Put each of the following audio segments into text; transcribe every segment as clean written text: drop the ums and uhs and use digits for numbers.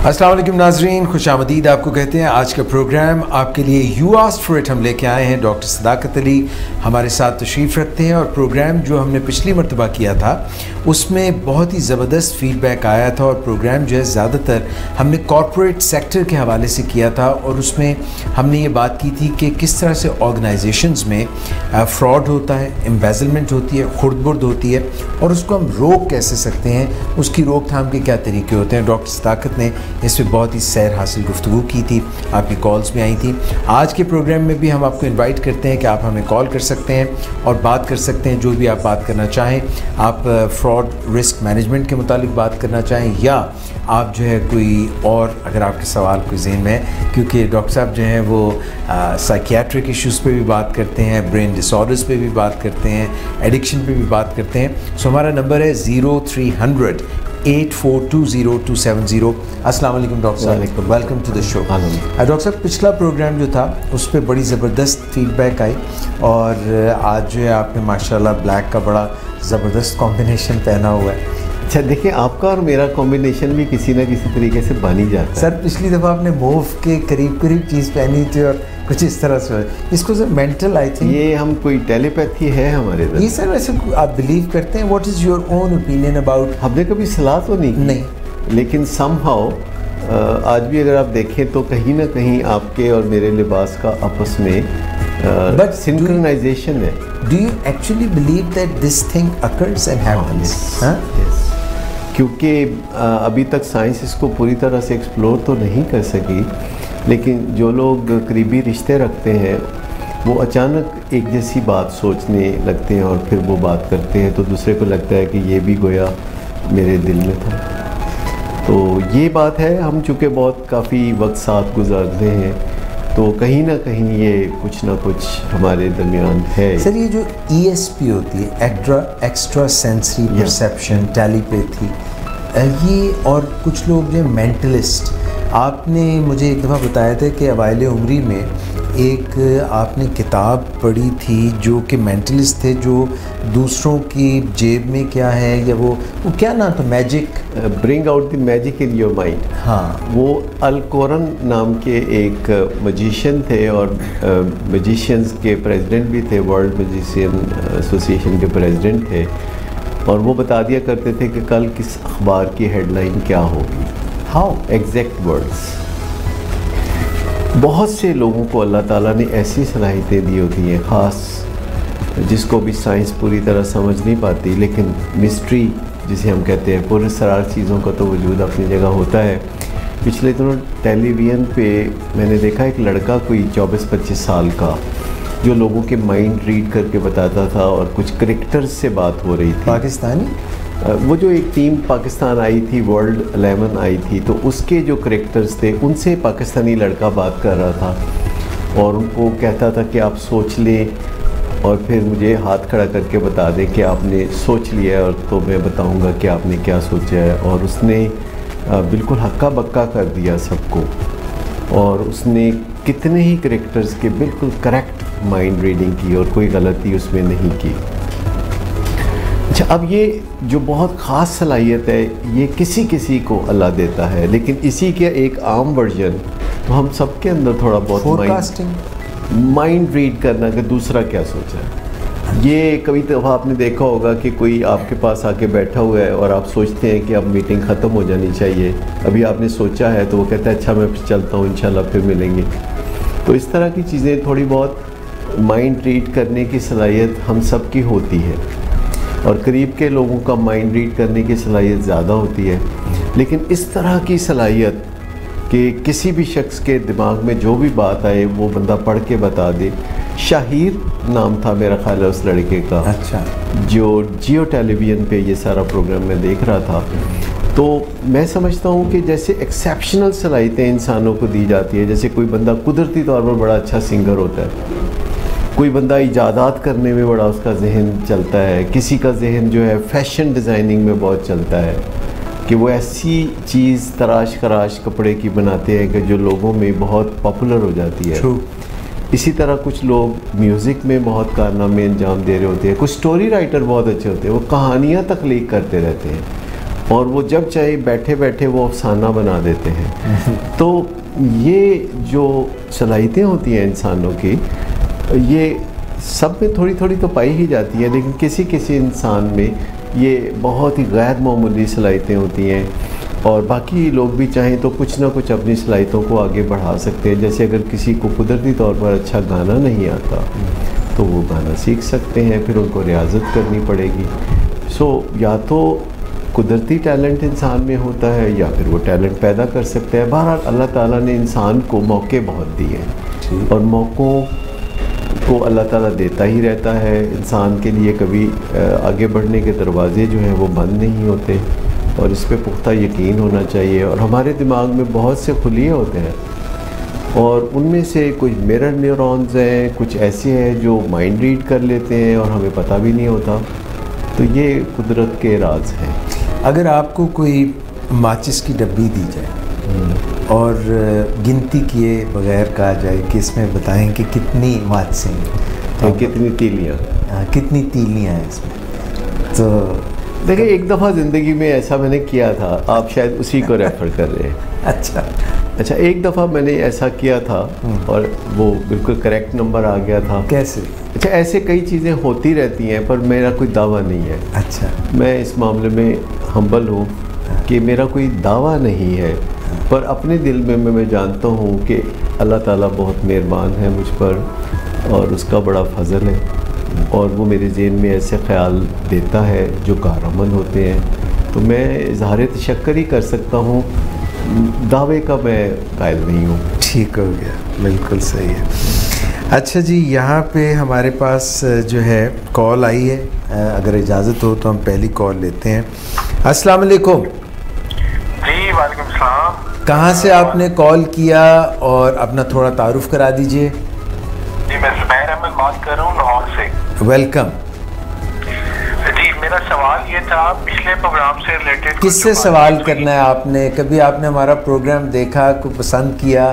अस्सलाम वालेकुम नाजरीन, खुशामदीद आपको कहते हैं। आज का प्रोग्राम आपके लिए यू आस्क्ड फॉर इट हम लेके आए हैं। डॉक्टर सदाकत अली हमारे साथ तशरीफ़ रखते हैं और प्रोग्राम जो हमने पिछली मरतबा किया था उसमें बहुत ही ज़बरदस्त फ़ीडबैक आया था और प्रोग्राम जो है ज़्यादातर हमने कॉरपोरेट सेक्टर के हवाले से किया था और उसमें हमने ये बात की थी कि किस तरह से ऑर्गेनाइजेशंस में फ़्रॉड होता है, एम्बेज़लमेंट होती है, खुर्द-बुर्द होती है और उसको हम रोक कैसे सकते हैं, उसकी रोकथाम के क्या तरीके होते हैं। डॉक्टर सदाकत ने इस पर बहुत ही सैर हासिल गुफ्तगू की थी, आपकी कॉल्स भी आई थी। आज के प्रोग्राम में भी हम आपको इनवाइट करते हैं कि आप हमें कॉल कर सकते हैं और बात कर सकते हैं जो भी आप बात करना चाहें। आप फ्रॉड रिस्क मैनेजमेंट के मुतालिक बात करना चाहें या आप जो है कोई और अगर आपके सवाल कोई ज़हन में है, क्योंकि डॉक्टर साहब जो हैं वो साइकियाट्रिक इश्यूज़ पे भी बात करते हैं, ब्रेन डिसऑर्डर्स पे भी बात करते हैं, एडिक्शन पे भी बात करते हैं। सो हमारा नंबर है 0300 8420 अस्सलाम वालेकुम डॉक्टर साहब, welcome to the show. Doctor साहब, पिछला प्रोग्राम जो था उस पर बड़ी ज़बरदस्त फीडबैक आई और आज जो है आपने माशाल्लाह ब्लैक का बड़ा ज़बरदस्त कॉम्बिनेशन पहना हुआ है। अच्छा देखिए, आपका और मेरा कॉम्बिनेशन भी किसी ना किसी तरीके से बन ही जाता है। सर पिछली दफ़ा आपने मूव के करीब करीब चीज़ पहनी थी और कुछ इस तरह से इसको सर मेंटल आई थिंक ये हम कोई टेलीपैथी है हमारे ये सर वैसे आप बिलीव करते हैं? What is your own opinion about? हमने कभी सलाह तो नहीं, लेकिन समहाउ आज भी अगर आप देखें तो कहीं ना कहीं आपके और मेरे लिबास का आपस में बट सिंक्रोनाइजेशन है। Do you actually believe that this thing occurs and happens? क्योंकि अभी तक साइंस इसको पूरी तरह से एक्सप्लोर तो नहीं कर सकी, लेकिन जो लोग करीबी रिश्ते रखते हैं वो अचानक एक जैसी बात सोचने लगते हैं और फिर वो बात करते हैं तो दूसरे को लगता है कि ये भी गोया मेरे दिल में था। तो ये बात है, हम चूँकि बहुत काफ़ी वक्त साथ गुजारते हैं तो कहीं ना कहीं ये कुछ ना कुछ हमारे दरमियान है। सर ये जो ESP होती है, एक्स्ट्रा सेंसरी परसेप्शन, टेलीपैथी, ये और कुछ लोग जो मेंटलिस्ट, आपने मुझे एक दफ़ा बताया था कि अवाइल उम्री में एक आपने किताब पढ़ी थी जो कि मेंटलिस्ट थे जो दूसरों की जेब में क्या है या वो क्या नाम था, magic, bring out the magic in your mind. हाँ, वो अल-कोरन नाम के एक मजिशियन थे और मजिशियंस के प्रेसिडेंट भी थे, वर्ल्ड मजिशियन एसोसिएशन के प्रेसिडेंट थे और वो बता दिया करते थे कि कल किस अखबार की हेडलाइन क्या होगी। How exact words. बहुत से लोगों को अल्लाह ताला ने ऐसी सलाहियतें दी होती हैं, ख़ास जिसको भी साइंस पूरी तरह समझ नहीं पाती, लेकिन मिस्ट्री जिसे हम कहते हैं, पूरे सरार चीज़ों का तो वजूद अपनी जगह होता है। पिछले दिनों टेलीविज़न पे मैंने देखा एक लड़का कोई 24-25 साल का जो लोगों के माइंड रीड करके बताता था और कुछ क्रिकेटर्स से बात हो रही थी। पाकिस्तानी वो जो एक टीम पाकिस्तान आई थी, वर्ल्ड 11 आई थी, तो उसके जो क्रिकेटर्स थे उनसे पाकिस्तानी लड़का बात कर रहा था और उनको कहता था कि आप सोच लें और फिर मुझे हाथ खड़ा करके बता दें कि आपने सोच लिया है और तो मैं बताऊंगा कि आपने क्या सोचा है। और उसने बिल्कुल हक्का बक्का कर दिया सबको और उसने कितने ही क्रिकेटर्स के बिल्कुल करेक्ट माइंड रीडिंग की और कोई गलती उसमें नहीं की। अच्छा, अब ये जो बहुत ख़ास सलाहियत है ये किसी किसी को अल्लाह देता है, लेकिन इसी के एक आम वर्जन तो हम सबके अंदर थोड़ा बहुत माइंड रीड करना कि दूसरा क्या सोचा है। ये कभी तो आपने देखा होगा कि कोई आपके पास आके बैठा हुआ है और आप सोचते हैं कि अब मीटिंग ख़त्म हो जानी चाहिए, अभी आपने सोचा है तो वो कहता है अच्छा मैं फिर चलता हूँ, इंशाल्लाह फिर मिलेंगे। तो इस तरह की चीज़ें थोड़ी बहुत माइंड रीड करने की सलाहियत हम सब की होती है और करीब के लोगों का माइंड रीड करने की सलाहियत ज़्यादा होती है। लेकिन इस तरह की सलाहियत कि किसी भी शख्स के दिमाग में जो भी बात आए वो बंदा पढ़ के बता दे। शाहिर नाम था मेरा ख्याल है उस लड़के का। अच्छा, जो जियो टेलीविज़न पे ये सारा प्रोग्राम मैं देख रहा था। तो मैं समझता हूँ कि जैसे एक्सेप्शनल सलाहियतें इंसानों को दी जाती है, जैसे कोई बंदा कुदरती तौर पर बड़ा अच्छा सिंगर होता है, कोई बंदा इजादात करने में बड़ा उसका जहन चलता है, किसी का जहन जो है फैशन डिज़ाइनिंग में बहुत चलता है कि वो ऐसी चीज़ तराश खराश कपड़े की बनाते हैं कि जो लोगों में बहुत पॉपुलर हो जाती है। True. इसी तरह कुछ लोग म्यूज़िक में बहुत कारनामे अंजाम दे रहे होते हैं, कुछ स्टोरी राइटर बहुत अच्छे होते हैं, वो कहानियाँ तख्लीक करते रहते हैं और वो जब चाहे बैठे बैठे वो अफसाना बना देते हैं। तो ये जो सलाहियतें होती हैं इंसानों की, ये सब में थोड़ी थोड़ी तो पाई ही जाती है, लेकिन किसी किसी इंसान में ये बहुत ही गैर मामूली सलाहियतें होती हैं। और बाकी लोग भी चाहें तो कुछ ना कुछ अपनी सलाहियतों को आगे बढ़ा सकते हैं। जैसे अगर किसी को कुदरती तौर पर अच्छा गाना नहीं आता तो वो गाना सीख सकते हैं, फिर उनको रियाजत करनी पड़ेगी। या तो कुदरती टैलेंट इंसान में होता है या फिर वो टैलेंट पैदा कर सकते हैं। बहरहाल अल्लाह ताला ने इंसान को मौके बहुत दिए हैं और मौक़ों को अल्लाह ताला देता ही रहता है। इंसान के लिए कभी आगे बढ़ने के दरवाज़े जो हैं वो बंद नहीं होते, और इस पे पुख्ता यकीन होना चाहिए। और हमारे दिमाग में बहुत से खुलिए होते हैं और उनमें से कुछ मिरर न्यूरॉन्स हैं, कुछ ऐसे हैं जो माइंड रीड कर लेते हैं और हमें पता भी नहीं होता। तो ये कुदरत के राज हैं। अगर आपको कोई माचिस की डब्बी दी जाए और गिनती किए बगैर कहा जाए कि इसमें बताएं कि कितनी माचिसें हैं तो कितनी तीलियाँ, कितनी तीलियाँ हैं इसमें, तो देखिए एक दफ़ा ज़िंदगी में ऐसा मैंने किया था, आप शायद उसी को रेफ़र कर रहे हैं। अच्छा, एक दफ़ा मैंने ऐसा किया था और वो बिल्कुल करेक्ट नंबर आ गया था। कैसे? अच्छा, ऐसे कई चीज़ें होती रहती हैं पर मेरा कोई दावा नहीं है। अच्छा, मैं इस मामले में हम्बल हूँ कि मेरा कोई दावा नहीं है, पर अपने दिल में मैं जानता हूँ कि अल्लाह ताला बहुत मेहरबान है मुझ पर और उसका बड़ा फजल है, और वो मेरे ज़हन में ऐसे ख्याल देता है जो कारआमद होते हैं। तो मैं इज़हार तशक्कुर ही कर सकता हूँ, दावे का मैं कायल नहीं हूँ। ठीक हो गया, बिल्कुल सही है। अच्छा जी, यहाँ पे हमारे पास जो है कॉल आई है, अगर इजाज़त हो तो हम पहली कॉल लेते हैं। अस्सलाम वालेकुम। जी वालेकुम सलाम। कहाँ से आपने कॉल किया और अपना थोड़ा तारुफ करा दीजिए। जी मैं ज़ुबैर अहमद बात कर रहा हूँ लाहौर से। वेलकम जी, मेरा सवाल ये था पिछले प्रोग्राम से रिलेटेड। किससे सवाल करना है आपने? कभी आपने हमारा प्रोग्राम देखा, को पसंद किया?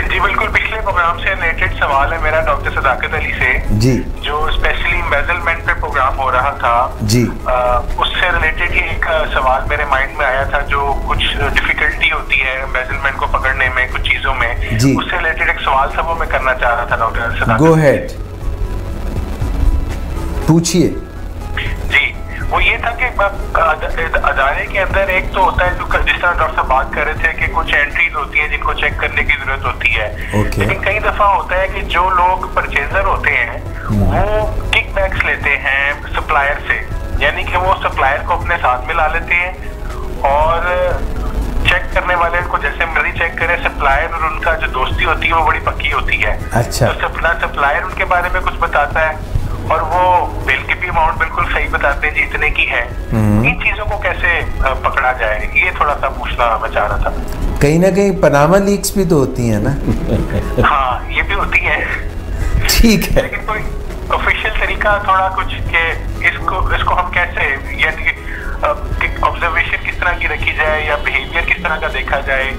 जी बिल्कुल, पिछले प्रोग्राम से रिलेटेड सवाल है मेरा डॉक्टर सदाकत अली से जी, जो स्पेशली एम्बेजलमेंट पे प्रोग्राम हो रहा था जी। उससे रिलेटेड ही एक सवाल मेरे माइंड में आया था, जो कुछ डिफिकल्टी होती है एम्बेजलमेंट को पकड़ने में कुछ चीज़ों में जी। उससे रिलेटेड एक सवाल सब मैं करना चाह रहा था डॉक्टर सदाकत। गो हेड, पूछिए। जी, वो ये था कि अदारे के अंदर एक तो होता है जो जिस तरह डॉक्टर साहब बात कर रहे थे कि कुछ एंट्रीज होती है जिनको चेक करने की जरूरत होती है। लेकिन कई दफा होता है कि जो लोग परचेजर होते हैं वो किकबैक्स लेते हैं सप्लायर से, यानी कि वो सप्लायर को अपने साथ में ला लेते हैं और चेक करने वाले को जैसे मर्जी चेक करे। सप्लायर और उनका जो दोस्ती होती है वो बड़ी पक्की होती है। अच्छा। तो सप्लायर उनके बारे में कुछ बताता है और वो बिल की भी अमाउंट बिल्कुल सही बताते हैं जितने की है। इन चीजों को कैसे पकड़ा जाए, ये थोड़ा सा पूछना मैं चाह रहा था। कहीं ना कहीं पनामा लीक्स भी तो होती हैं ना? हाँ, ये भी होती है। ठीक है, लेकिन कोई ऑफिशियल तरीका थोड़ा कुछ के इसको हम कैसे, यानी ऑब्जर्वेशन किस तरह की रखी जाए या बिहेवियर किस तरह का देखा जाए,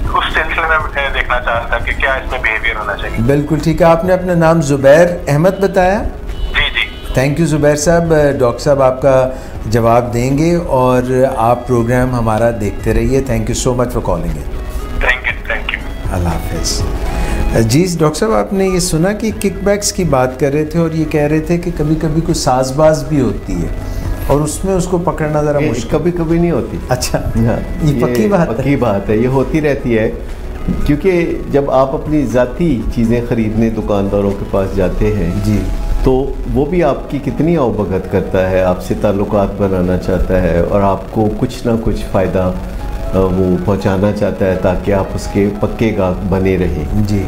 उस सिलसिले में देखना चाह रहा था कि क्या इसमें बिहेवियर होना चाहिए। बिल्कुल ठीक है। आपने अपना नाम ज़ुबैर अहमद बताया? जी जी, थैंक यू ज़ुबैर साहब। डॉक्टर साहब आपका जवाब देंगे और आप प्रोग्राम हमारा देखते रहिए। Thank you so much for calling in. Thank you. अल्लाह हाफ़िज़। जी डॉक्टर साहब, आपने ये सुना कि किकबैक्स की बात कर रहे थे और ये कह रहे थे कि कभी कभी कुछ साजबाज भी होती है और उसमें उसको पकड़ना ज़रा मुश्किल। कभी कभी नहीं होती। अच्छा, ये पक्की बात है, ये होती रहती है। क्योंकि जब आप अपनी ज़ाती चीज़ें ख़रीदने दुकानदारों के पास जाते हैं जी, तो वो भी आपकी कितनी आवभगत करता है, आपसे ताल्लुकात बनाना चाहता है और आपको कुछ ना कुछ फ़ायदा वो पहुंचाना चाहता है ताकि आप उसके पक्के गाहक बने रहें जी।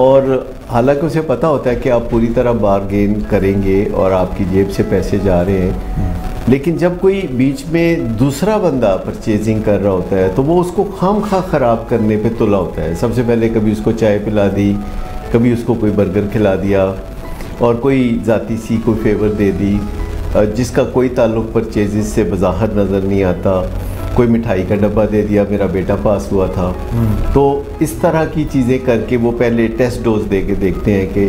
और हालांकि उसे पता होता है कि आप पूरी तरह बारगेन करेंगे और आपकी जेब से पैसे जा रहे हैं, लेकिन जब कोई बीच में दूसरा बंदा परचेजिंग कर रहा होता है तो वो उसको खामखा ख़राब करने पे तुला होता है। सबसे पहले कभी उसको चाय पिला दी, कभी उसको कोई बर्गर खिला दिया और कोई ज़ाती सी कोई फेवर दे दी जिसका कोई ताल्लुक़ परचेज़ से बज़ाहिर नज़र नहीं आता। कोई मिठाई का डब्बा दे दिया, मेरा बेटा पास हुआ था। तो इस तरह की चीज़ें करके वो पहले टेस्ट डोज दे के देखते हैं कि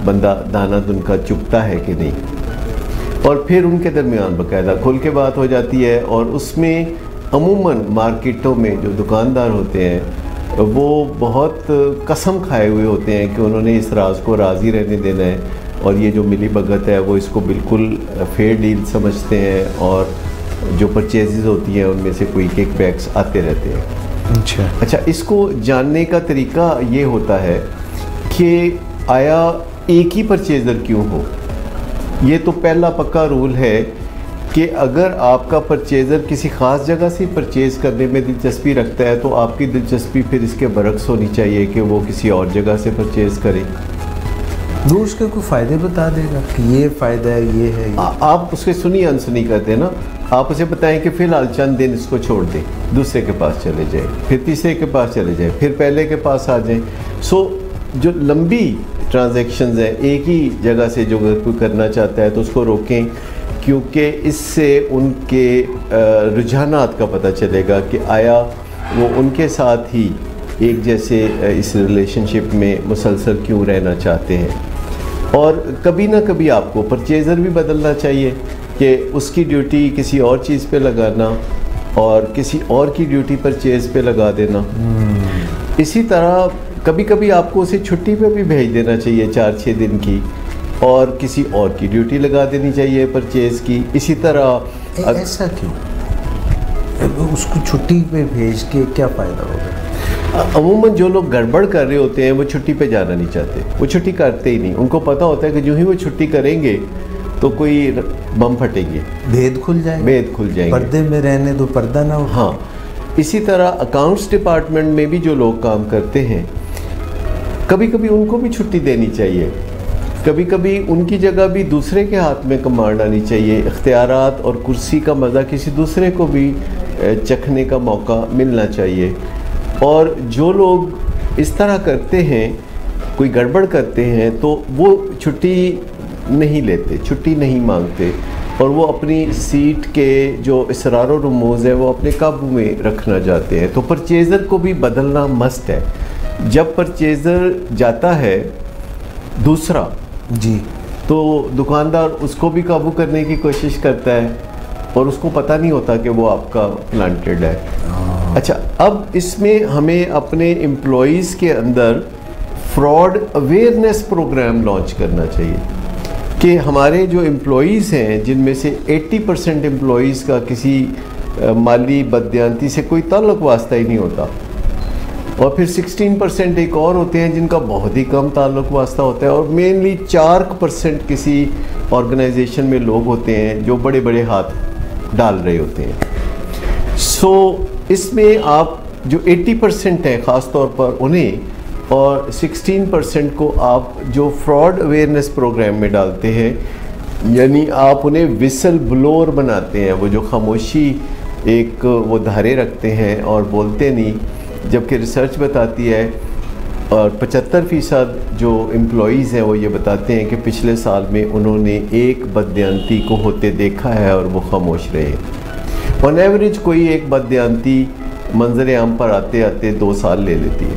बंदा दाना दुनका चुपता है कि नहीं। और फिर उनके दरमियान बाकायदा खुल के बात हो जाती है। और उसमें अमूमन मार्केटों में जो दुकानदार होते हैं वो बहुत कसम खाए हुए होते हैं कि उन्होंने इस राज को राज़ी रहने देना है, और ये जो मिली भगत है वो इसको बिल्कुल फेयर डील समझते हैं, और जो परचेजेस होती हैं उनमें से कोई किक बैक्स आते रहते हैं। अच्छा, इसको जानने का तरीका ये होता है कि आया एक ही परचेज़र क्यों हो। ये तो पहला पक्का रूल है कि अगर आपका परचेज़र किसी ख़ास जगह से परचेज़ करने में दिलचस्पी रखता है तो आपकी दिलचस्पी फिर इसके बरक्स होनी चाहिए कि वो किसी और जगह से परचेज़ करे। वो उसके कोई फ़ायदे बता देगा कि ये फ़ायदा है, ये है, आप उसके सुनी अनसुनी करते हैं ना। आप उसे बताएं कि फ़िलहाल चंद दिन इसको छोड़ दें, दूसरे के पास चले जाए, फिर तीसरे के पास चले जाए, फिर पहले के पास आ जाएं। सो जो लंबी ट्रांजैक्शंस हैं एक ही जगह से जो अगर कोई करना चाहता है तो उसको रोकें, क्योंकि इससे उनके रुझानात का पता चलेगा कि आया वो उनके साथ ही एक जैसे इस रिलेशनशिप में मुसलसल क्यों रहना चाहते हैं। और कभी ना कभी आपको परचेज़र भी बदलना चाहिए कि उसकी ड्यूटी किसी और चीज़ पे लगाना और किसी और की ड्यूटी परचेज़ पे लगा देना। इसी तरह कभी कभी आपको उसे छुट्टी पे भी भेज देना चाहिए 4-6 दिन की, और किसी और की ड्यूटी लगा देनी चाहिए परचेज़ की। इसी तरह ऐसा क्यों? उसको छुट्टी पे भेज के क्या फ़ायदा होगा? अमूमन जो लोग गड़बड़ कर रहे होते हैं वो छुट्टी पे जाना नहीं चाहते, वो छुट्टी करते ही नहीं। उनको पता होता है कि जो ही वो छुट्टी करेंगे तो कोई बम फटेंगे, भेद खुल जाएंगे, पर्दे में रहने दो, पर्दा ना हो। हाँ, इसी तरह अकाउंट्स डिपार्टमेंट में भी जो लोग काम करते हैं कभी कभी उनको भी छुट्टी देनी चाहिए। कभी कभी उनकी जगह भी दूसरे के हाथ में कमांड आनी चाहिए। इख्तियारात और कुर्सी का मज़ा किसी दूसरे को भी चखने का मौका मिलना चाहिए। और जो लोग इस तरह करते हैं, कोई गड़बड़ करते हैं, तो वो छुट्टी नहीं लेते, छुट्टी नहीं मांगते, और वो अपनी सीट के जो इसरार और रमूज़ है वो अपने काबू में रखना चाहते हैं। तो परचेज़र को भी बदलना मस्ट है। जब परचेज़र जाता है दूसरा जी, तो दुकानदार उसको भी काबू करने की कोशिश करता है, और उसको पता नहीं होता कि वो आपका प्लांटेड है। अच्छा, अब इसमें हमें अपने एम्प्लॉइज़ के अंदर फ्रॉड अवेयरनेस प्रोग्राम लॉन्च करना चाहिए कि हमारे जो एम्प्लॉइज़ हैं, जिनमें से 80% एम्प्लॉइज़ का किसी माली बददियानती से कोई ताल्लुक़ वास्ता ही नहीं होता, और फिर 16% एक और होते हैं जिनका बहुत ही कम ताल्लुक़ वास्ता होता है, और मेनली 4% किसी ऑर्गेनाइजेशन में लोग होते हैं जो बड़े बड़े हाथ डाल रहे होते हैं। सो इसमें आप जो 80% हैं ख़ास तौर पर उन्हें, और 16% को आप जो फ्रॉड अवेयरनेस प्रोग्राम में डालते हैं, यानी आप उन्हें विसल ब्लोअर बनाते हैं। वो जो खामोशी एक वो धारे रखते हैं और बोलते नहीं, जबकि रिसर्च बताती है और 75% जो एम्प्लॉइज़ हैं वो ये बताते हैं कि पिछले साल में उन्होंने एक बददियानती को होते देखा है और वो खामोश रहे। ऑन एवरेज कोई एक बददियानती मंजर आम पर आते आते 2 साल ले लेती है।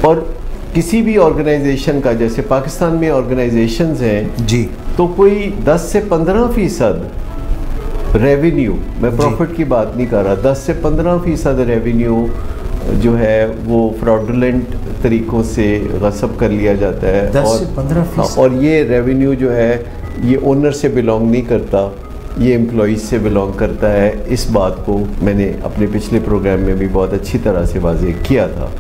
और किसी भी ऑर्गेनाइजेशन का, जैसे पाकिस्तान में ऑर्गेनाइजेशंस हैं जी, तो कोई 10 से 15% रेवेन्यू, मैं प्रॉफिट की बात नहीं कर रहा, 10 से 15% रेवेन्यू जो है वो फ्रॉडुलेंट तरीक़ों से गसब कर लिया जाता है। 10 से 15%। और ये रेवेन्यू जो है ये ओनर से बिलोंग नहीं करता, ये एम्प्लॉइज़ से बिलोंग करता है। इस बात को मैंने अपने पिछले प्रोग्राम में भी बहुत अच्छी तरह से वाज़ेह किया था।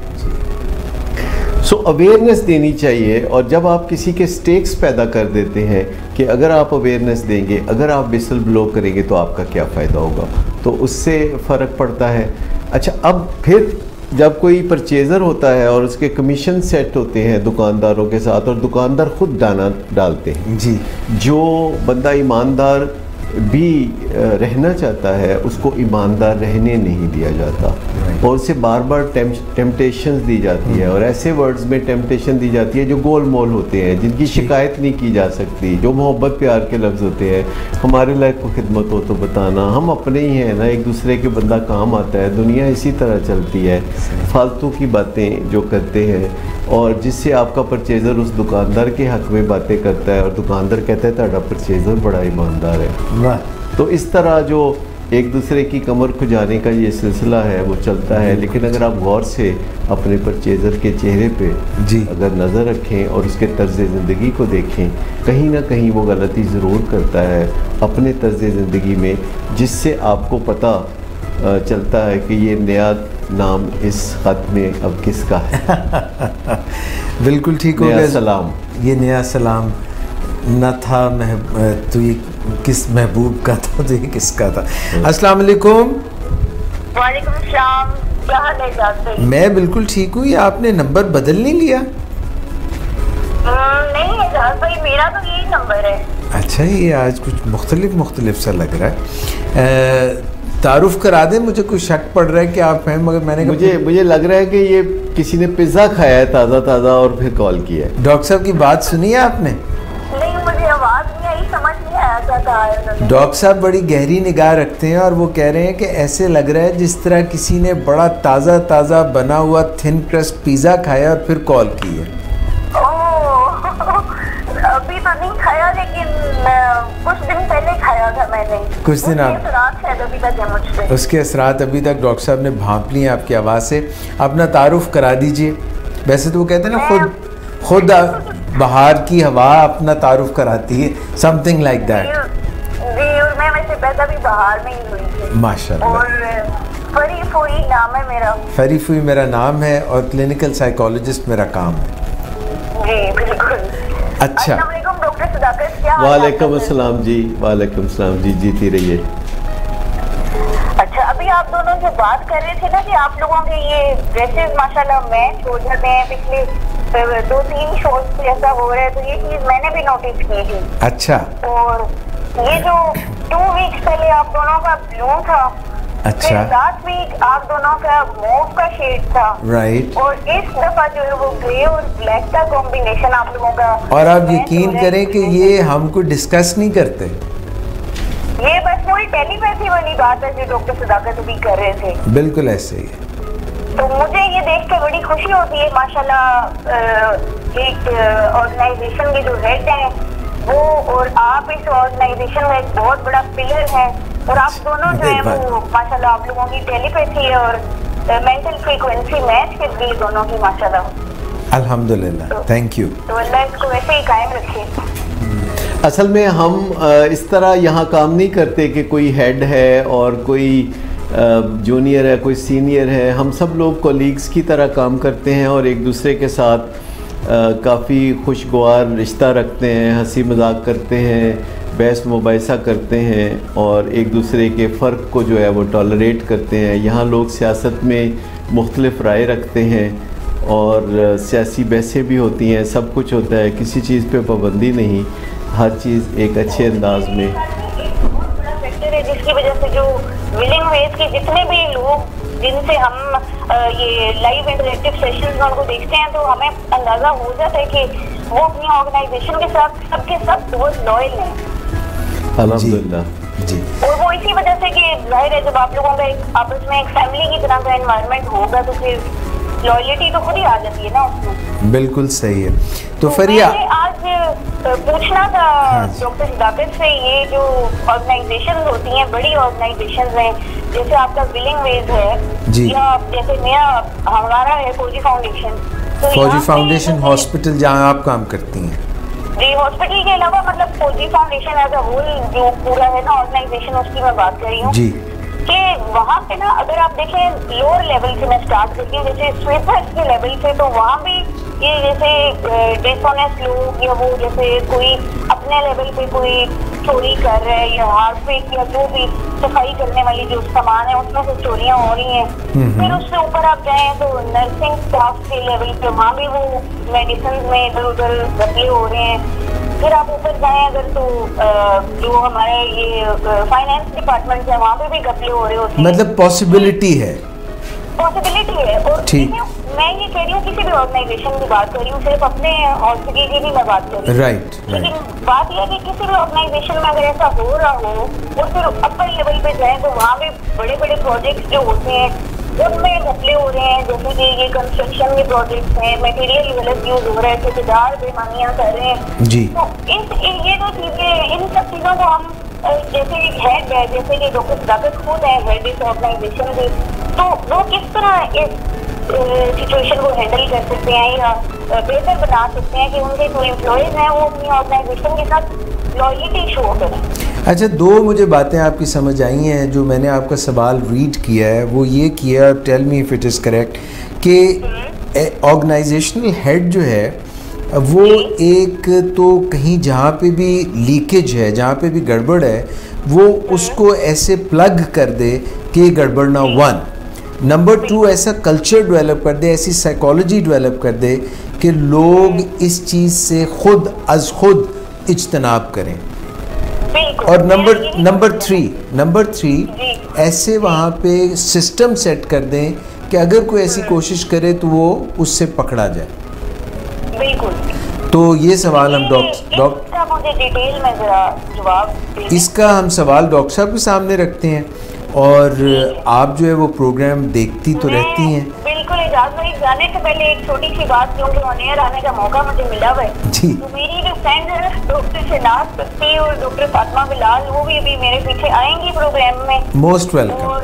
सो अवेयरनेस देनी चाहिए, और जब आप किसी के स्टेक्स पैदा कर देते हैं कि अगर आप अवेयरनेस देंगे, अगर आप विसल ब्लो करेंगे तो आपका क्या फ़ायदा होगा, तो उससे फ़र्क पड़ता है। अच्छा, अब फिर जब कोई परचेज़र होता है और उसके कमीशन सेट होते हैं दुकानदारों के साथ, और दुकानदार खुद दाना डालते हैं जी, जो बंदा ईमानदार भी रहना चाहता है उसको ईमानदार रहने नहीं दिया जाता, और उसे बार बार टेम्पटेशंस दी जाती है, और ऐसे वर्ड्स में टेम्पटेशन दी जाती है जो गोल मोल होते हैं, जिनकी शिकायत नहीं की जा सकती, जो मोहब्बत प्यार के लफ्ज़ होते हैं। हमारे लायक को खिदमत हो तो बताना, हम अपने ही हैं ना, एक दूसरे के बंदा काम आता है, दुनिया इसी तरह चलती है। फालतू की बातें जो करते हैं और जिससे आपका परचेज़र उस दुकानदार के हक़ में बातें करता है और दुकानदार कहता है ਤੁਹਾਡਾ परचेज़र बड़ा ईमानदार है। तो इस तरह जो एक दूसरे की कमर खुजाने का ये सिलसिला है वो चलता है। लेकिन अगर आप गौर से अपने परचेज़र के चेहरे पे अगर नज़र रखें और उसके तर्ज़ ज़िंदगी को देखें, कहीं ना कहीं वो गलती ज़रूर करता है अपने तर्ज़ ज़िंदगी में, जिससे आपको पता चलता है कि ये नया नाम इस ख़त में अब किसका है। बिल्कुल ठीक हो गया। सलाम, ये नया सलाम न था तो ये किस महबूब का था, तो ये किसका था। अस्सलाम वालेकुम। वालेकुम अस्सलाम। क्या हाल है डॉक्टर? मैं बिल्कुल ठीक हूँ। ये आपने नंबर बदल नहीं लिया? नहीं है भाई, मेरा तो यही नंबर है। अच्छा, ये आज कुछ मुख्तलिफ सा लग रहा है। तारुफ करा दें, मुझे कुछ शक पड़ रहा है कि आप हैं, मगर मैंने मुझे लग रहा है कि ये किसी ने पिज़्ज़ा खाया है ताज़ा और फिर कॉल किया है। डॉक्टर साहब की बात सुनी है आपने? नहीं, मुझे आवाज़ नहीं आई, समझ नहीं आया क्या कहा है उन्होंने। डॉक्टर साहब बड़ी गहरी निगाह रखते हैं और वो कह रहे हैं कि ऐसे लग रहा है जिस तरह किसी ने बड़ा ताज़ा बना हुआ थिन क्रस्ट पिज़्ज़ा खाया और फिर कॉल की है। अभी तो नहीं खाया, लेकिन कुछ दिन पहले खाया था मैंने। कुछ दिन आप अभी तक है मुझसे। उसके असरात अभी तक डॉक्टर साहब ने भांप लिए आपकी आवाज़ से। अपना तारुफ करा दीजिए। वैसे तो वो कहते हैं ना, खुद बाहर की हवा अपना तारुफ कराती है, समथिंग लाइक दैट। जी, और मैं वैसे पैदा भी बाहर में ही हुई थी। माशाल्लाह। और फरी फूई नाम है मेरा। फरी फूई मेरा नाम है और क्लिनिकल साइकोलॉजिस्ट मेरा काम है। जी बिल्कुल। अच्छा, डॉक्टर सदाकत, क्या? वालेकुम अस्सलाम जी। वालेकुम अस्सलाम जी, जीती रहिए। अच्छा, अभी आप दोनों जो बात कर रहे थे ना कि आप लोगों के ये ड्रेसेस माशाल्लाह मैच हो जाते हैं, पिछले 2-3 शोज से ऐसा हो रहा है, तो ये चीज मैंने भी नोटिस की थी। अच्छा। और ये जो 2 वीक्स पहले आप दोनों का ब्लू था, अच्छा, लास्ट वीक आप दोनों का मूव का शेड था, राइट, और इस दफा जो है वो ग्रे और ब्लैक का कॉम्बिनेशन आप लोगों का। और आप यकीन करें कि ये हमको डिस्कस नहीं करते, ये बस वही टेलीपैथी वाली बात है जो डॉक्टर सदाकत भी कर रहे थे। बिल्कुल ऐसे ही है। तो मुझे ये देख के बड़ी खुशी होती है माशाल्लाह। एक ऑर्गेनाइजेशन के जो हेड हैं वो, और आप इस ऑर्गेनाइजेशन में एक बहुत बड़ा पिलर है, और आप दोनों जो है वो माशाल्लाह आप लोगों की टेलीपैथी और मेंटल फ्रीक्वेंसी मैच के भी दोनों की माशाल्लाह। अल्हम्दुलिल्लाह, थैंक यू। तो अल्लाह इसको वैसे ही कायम रखे। असल में हम इस तरह यहाँ काम नहीं करते कि कोई हेड है और कोई जूनियर है, कोई सीनियर है। हम सब लोग कोलीग्स की तरह काम करते हैं और एक दूसरे के साथ काफ़ी खुशगवार रिश्ता रखते हैं, हंसी मजाक करते हैं, बहस मुबाहिसा करते हैं और एक दूसरे के फ़र्क को जो है वो टॉलरेट करते हैं। यहाँ लोग सियासत में मुख्तलिफ राय रखते हैं और सियासी बहसें भी होती हैं, सब कुछ होता है, किसी चीज़ पे पाबंदी नहीं, हर चीज़ एक अच्छे अंदाज में। बहुत बड़ा फैक्टर है जिसकी वजह से जो विलिंग वेज के जितने भी लोग जिनसे हम ये लाइव इंटरेक्टिव सेशंस उनको देखते हैं, तो हमें अंदाज़ा हो जाता है कि वो अपनी ऑर्गेनाइजेशन के साथ सबके सब बहुत लॉयल हैं। अल्हम्दुलिल्लाह जी। और वो इसी वजह से कि जाहिर है जब आप लोगों का आपस में एक फैमिली की तरह का एनवायरनमेंट होगा तो फिर लॉयल्टी तो खुद ही आ जाती है ना उसमें। बिल्कुल सही है। तो फरिया आज पूछना था डॉक्टर सदाकत से, ये जो ऑर्गेनाइजेशन होती हैं, बड़ी ऑर्गेनाइजेशन हैं, जैसे आपका विलिंग वेज है जी, या जैसे नया हमारा है फौजी फाउंडेशन, तो फौजी फाउंडेशन हॉस्पिटल जहाँ आप काम करती हैं जी, हॉस्पिटल के अलावा मतलब फौजी फाउंडेशन एज अ होल जो पूरा है ना ऑर्गेनाइजेशन, उसकी मैं बात कर रही हूँ जी, कि वहाँ पे ना अगर आप देखें लोअर लेवल से मैं स्टार्ट करती हूँ, जैसे स्वीपर्स के लेवल से, तो वहाँ भी ये जैसे डिसऑनेस्ट लोग या वो जैसे कोई अपने लेवल पे कोई चोरी कर रहा है या हार्पिक या जो भी सफाई करने वाली जो सामान है उसमें से चोरियां हो रही हैं। फिर उससे ऊपर आप जाएं तो नर्सिंग स्टाफ के लेवल पे वहाँ भी वो मेडिसिन में इधर उधर घपले हो रहे हैं। फिर आप ऊपर जाएं अगर तो जो हमारे ये फाइनेंस डिपार्टमेंट है वहाँ पे भी घपले हो रहे होते हैं। मतलब पॉसिबिलिटी है और मैं ये कह रही हूँ किसी भी ऑर्गेनाइजेशन की बात कर रही हूँ, सिर्फ अपने हॉस्पिटल की भी मैं बात कर रही हूँ। राइट, लेकिन बात यह है कि किसी भी ऑर्गेनाइजेशन में अगर ऐसा हो रहा हो और फिर अपर लेवल पे जाए तो वहाँ भी बड़े बड़े प्रोजेक्ट्स जो होते हैं उनमें घपले हो रहे हैं, जैसे कि ये कंस्ट्रक्शन के प्रोजेक्ट्स हैं, मटेरियल गलत यूज हो रहा है, ठेकेदार बेईमानियां कर रहे हैं जी। तो ये जो चीजें, इन सब चीजों को हम जैसे हेड है, जैसे कि डॉक्टर सदाकत खुद है हेड इस ऑर्गेनाइजेशन के, तो वो किस तरह इस सिचुएशन को हैंडल कर सकते हैं या बेहतर बना सकते हैं कि उनके जो एम्प्लॉयज हैं वो अपनी ऑर्गेनाइजेशन के साथ लॉयल्टी शो करें। अच्छा, दो मुझे बातें आपकी समझ आई हैं जो मैंने आपका सवाल रीड किया है, वो ये किया, tell me if it is correct, कि ऑर्गेनाइजेशनल हेड जो है वो एक तो कहीं जहाँ पे भी लीकेज है, जहाँ पे भी गड़बड़ है, वो उसको ऐसे प्लग कर दे कि गड़बड़ ना, 1 नंबर 2 ऐसा कल्चर डेवलप कर दे, ऐसी साइकोलॉजी डेवलप कर दे कि लोग इस चीज़ से खुद इज्तनाब करें। और नंबर 3 ऐसे वहाँ पे सिस्टम सेट कर दें कि अगर कोई ऐसी कोशिश करे तो वो उससे पकड़ा जाए। बिल्कुल। तो ये सवाल हम डॉक्टर मुझे डिटेल में जरा जवाब, इसका हम सवाल डॉक्टर साहब के सामने रखते हैं, और आप जो है वो प्रोग्राम देखती तो रहती हैं। बिल्कुल। इजाज़त भाई, जाने से पहले एक छोटी सी बात, क्योंकि ऑन एयर आने का मौका मुझे मिला हुआ है जी। तो मेरी जो फ्रेंड है डॉक्टर शहनाज सख्ती और डॉक्टर फातिमा बिलाल, वो भी अभी मेरे पीछे आएंगी प्रोग्राम में। Most welcome. और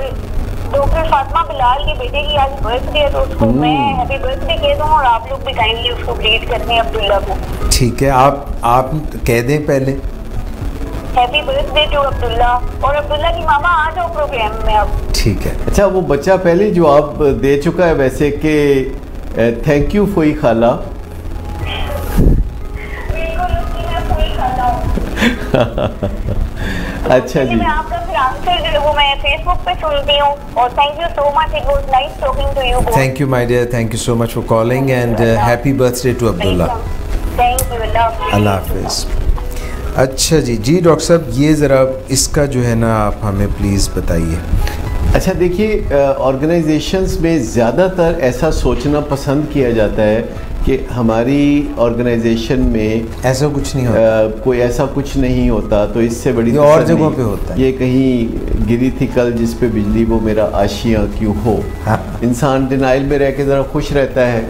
डॉक्टर फातिमा बिलाल के बेटे की आज बर्थडे है, तो उसको मैं हैप्पी बर्थडे कह दूँ और आप लोग भी काइंडली उसको ग्रीट करते हैं अब्दुल्ला को। ठीक है, आप कह दें पहले हैप्पी बर्थडे टू अब्दुल्ला, और अब्दुल्ला की मामा आ जाओ प्रोग्राम में अब। ठीक है। अच्छा, वो बच्चा पहले जवाब दे चुका है वैसे कि थैंक यू फोई खाला। अच्छा जी, मैं आपका फिर आंसर जो है वो मैं फेसबुक पे सुनती हूँ, और thank you so much, it was nice talking to you. Thank you my dear, thank you so much for calling and happy birthday to Abdullah. Thank you, अल्लाह हाफिज़। अच्छा जी डॉक्टर साहब, ये ज़रा इसका जो है ना आप हमें प्लीज़ बताइए। अच्छा देखिए, ऑर्गेनाइजेशंस में ज़्यादातर ऐसा सोचना पसंद किया जाता है कि हमारी ऑर्गेनाइजेशन में ऐसा कुछ नहीं होता, कोई ऐसा कुछ नहीं होता, तो इससे बड़ी ये और जगहों पे होता है। ये कहीं गिरी थी कल जिस पे बिजली, वो मेरा आशियाँ क्यों हो। हाँ। इंसान डिनाइल में रह के ज़रा खुश रहता है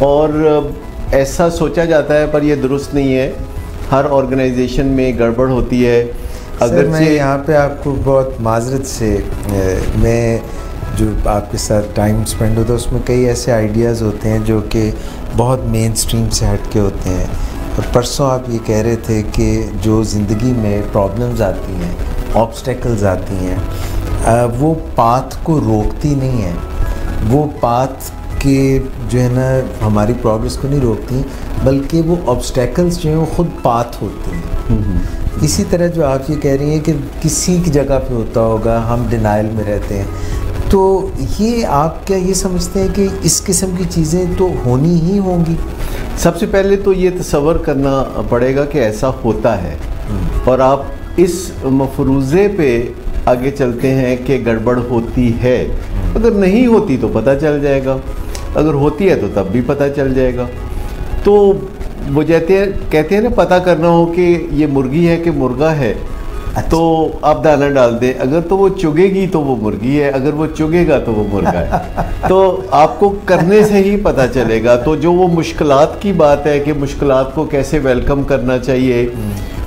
और ऐसा सोचा जाता है, पर ये दुरुस्त नहीं है। हर ऑर्गेनाइजेशन में गड़बड़ होती है। अगर मैं यहाँ पे आपको बहुत माजरत से, मैं जो आपके साथ टाइम स्पेंड होता है उसमें कई ऐसे आइडियाज़ होते हैं जो कि बहुत मेन स्ट्रीम से हट के होते हैं। और परसों आप ये कह रहे थे कि जो ज़िंदगी में प्रॉब्लम्स आती हैं, ऑब्स्टेकल्स आती हैं, वो पाथ को रोकती नहीं है, वो पाथ के जो है ना हमारी प्रोग्रेस को नहीं रोकती, बल्कि वो ऑब्स्टेकल्स जो हैं वो ख़ुद पाथ होते हैं। इसी तरह जो आप ये कह रही हैं कि किसी की जगह पे होता होगा, हम डिनाइल में रहते हैं, तो ये आप क्या ये समझते हैं कि इस किस्म की चीज़ें तो होनी ही होंगी? सबसे पहले तो ये तसव्वुर करना पड़ेगा कि ऐसा होता है, और आप इस मफरूज़े पे आगे चलते हैं कि गड़बड़ होती है। अगर नहीं होती तो पता चल जाएगा, अगर होती है तो तब भी पता चल जाएगा। तो वो कहते हैं ना, पता करना हो कि ये मुर्गी है कि मुर्गा है, तो आप दाना डाल दें, अगर तो वो चुगेगी तो वो मुर्गी है, अगर वो चुगेगा तो वो मुर्गा है। तो आपको करने से ही पता चलेगा। तो जो वो मुश्किलात की बात है कि मुश्किलात को कैसे वेलकम करना चाहिए,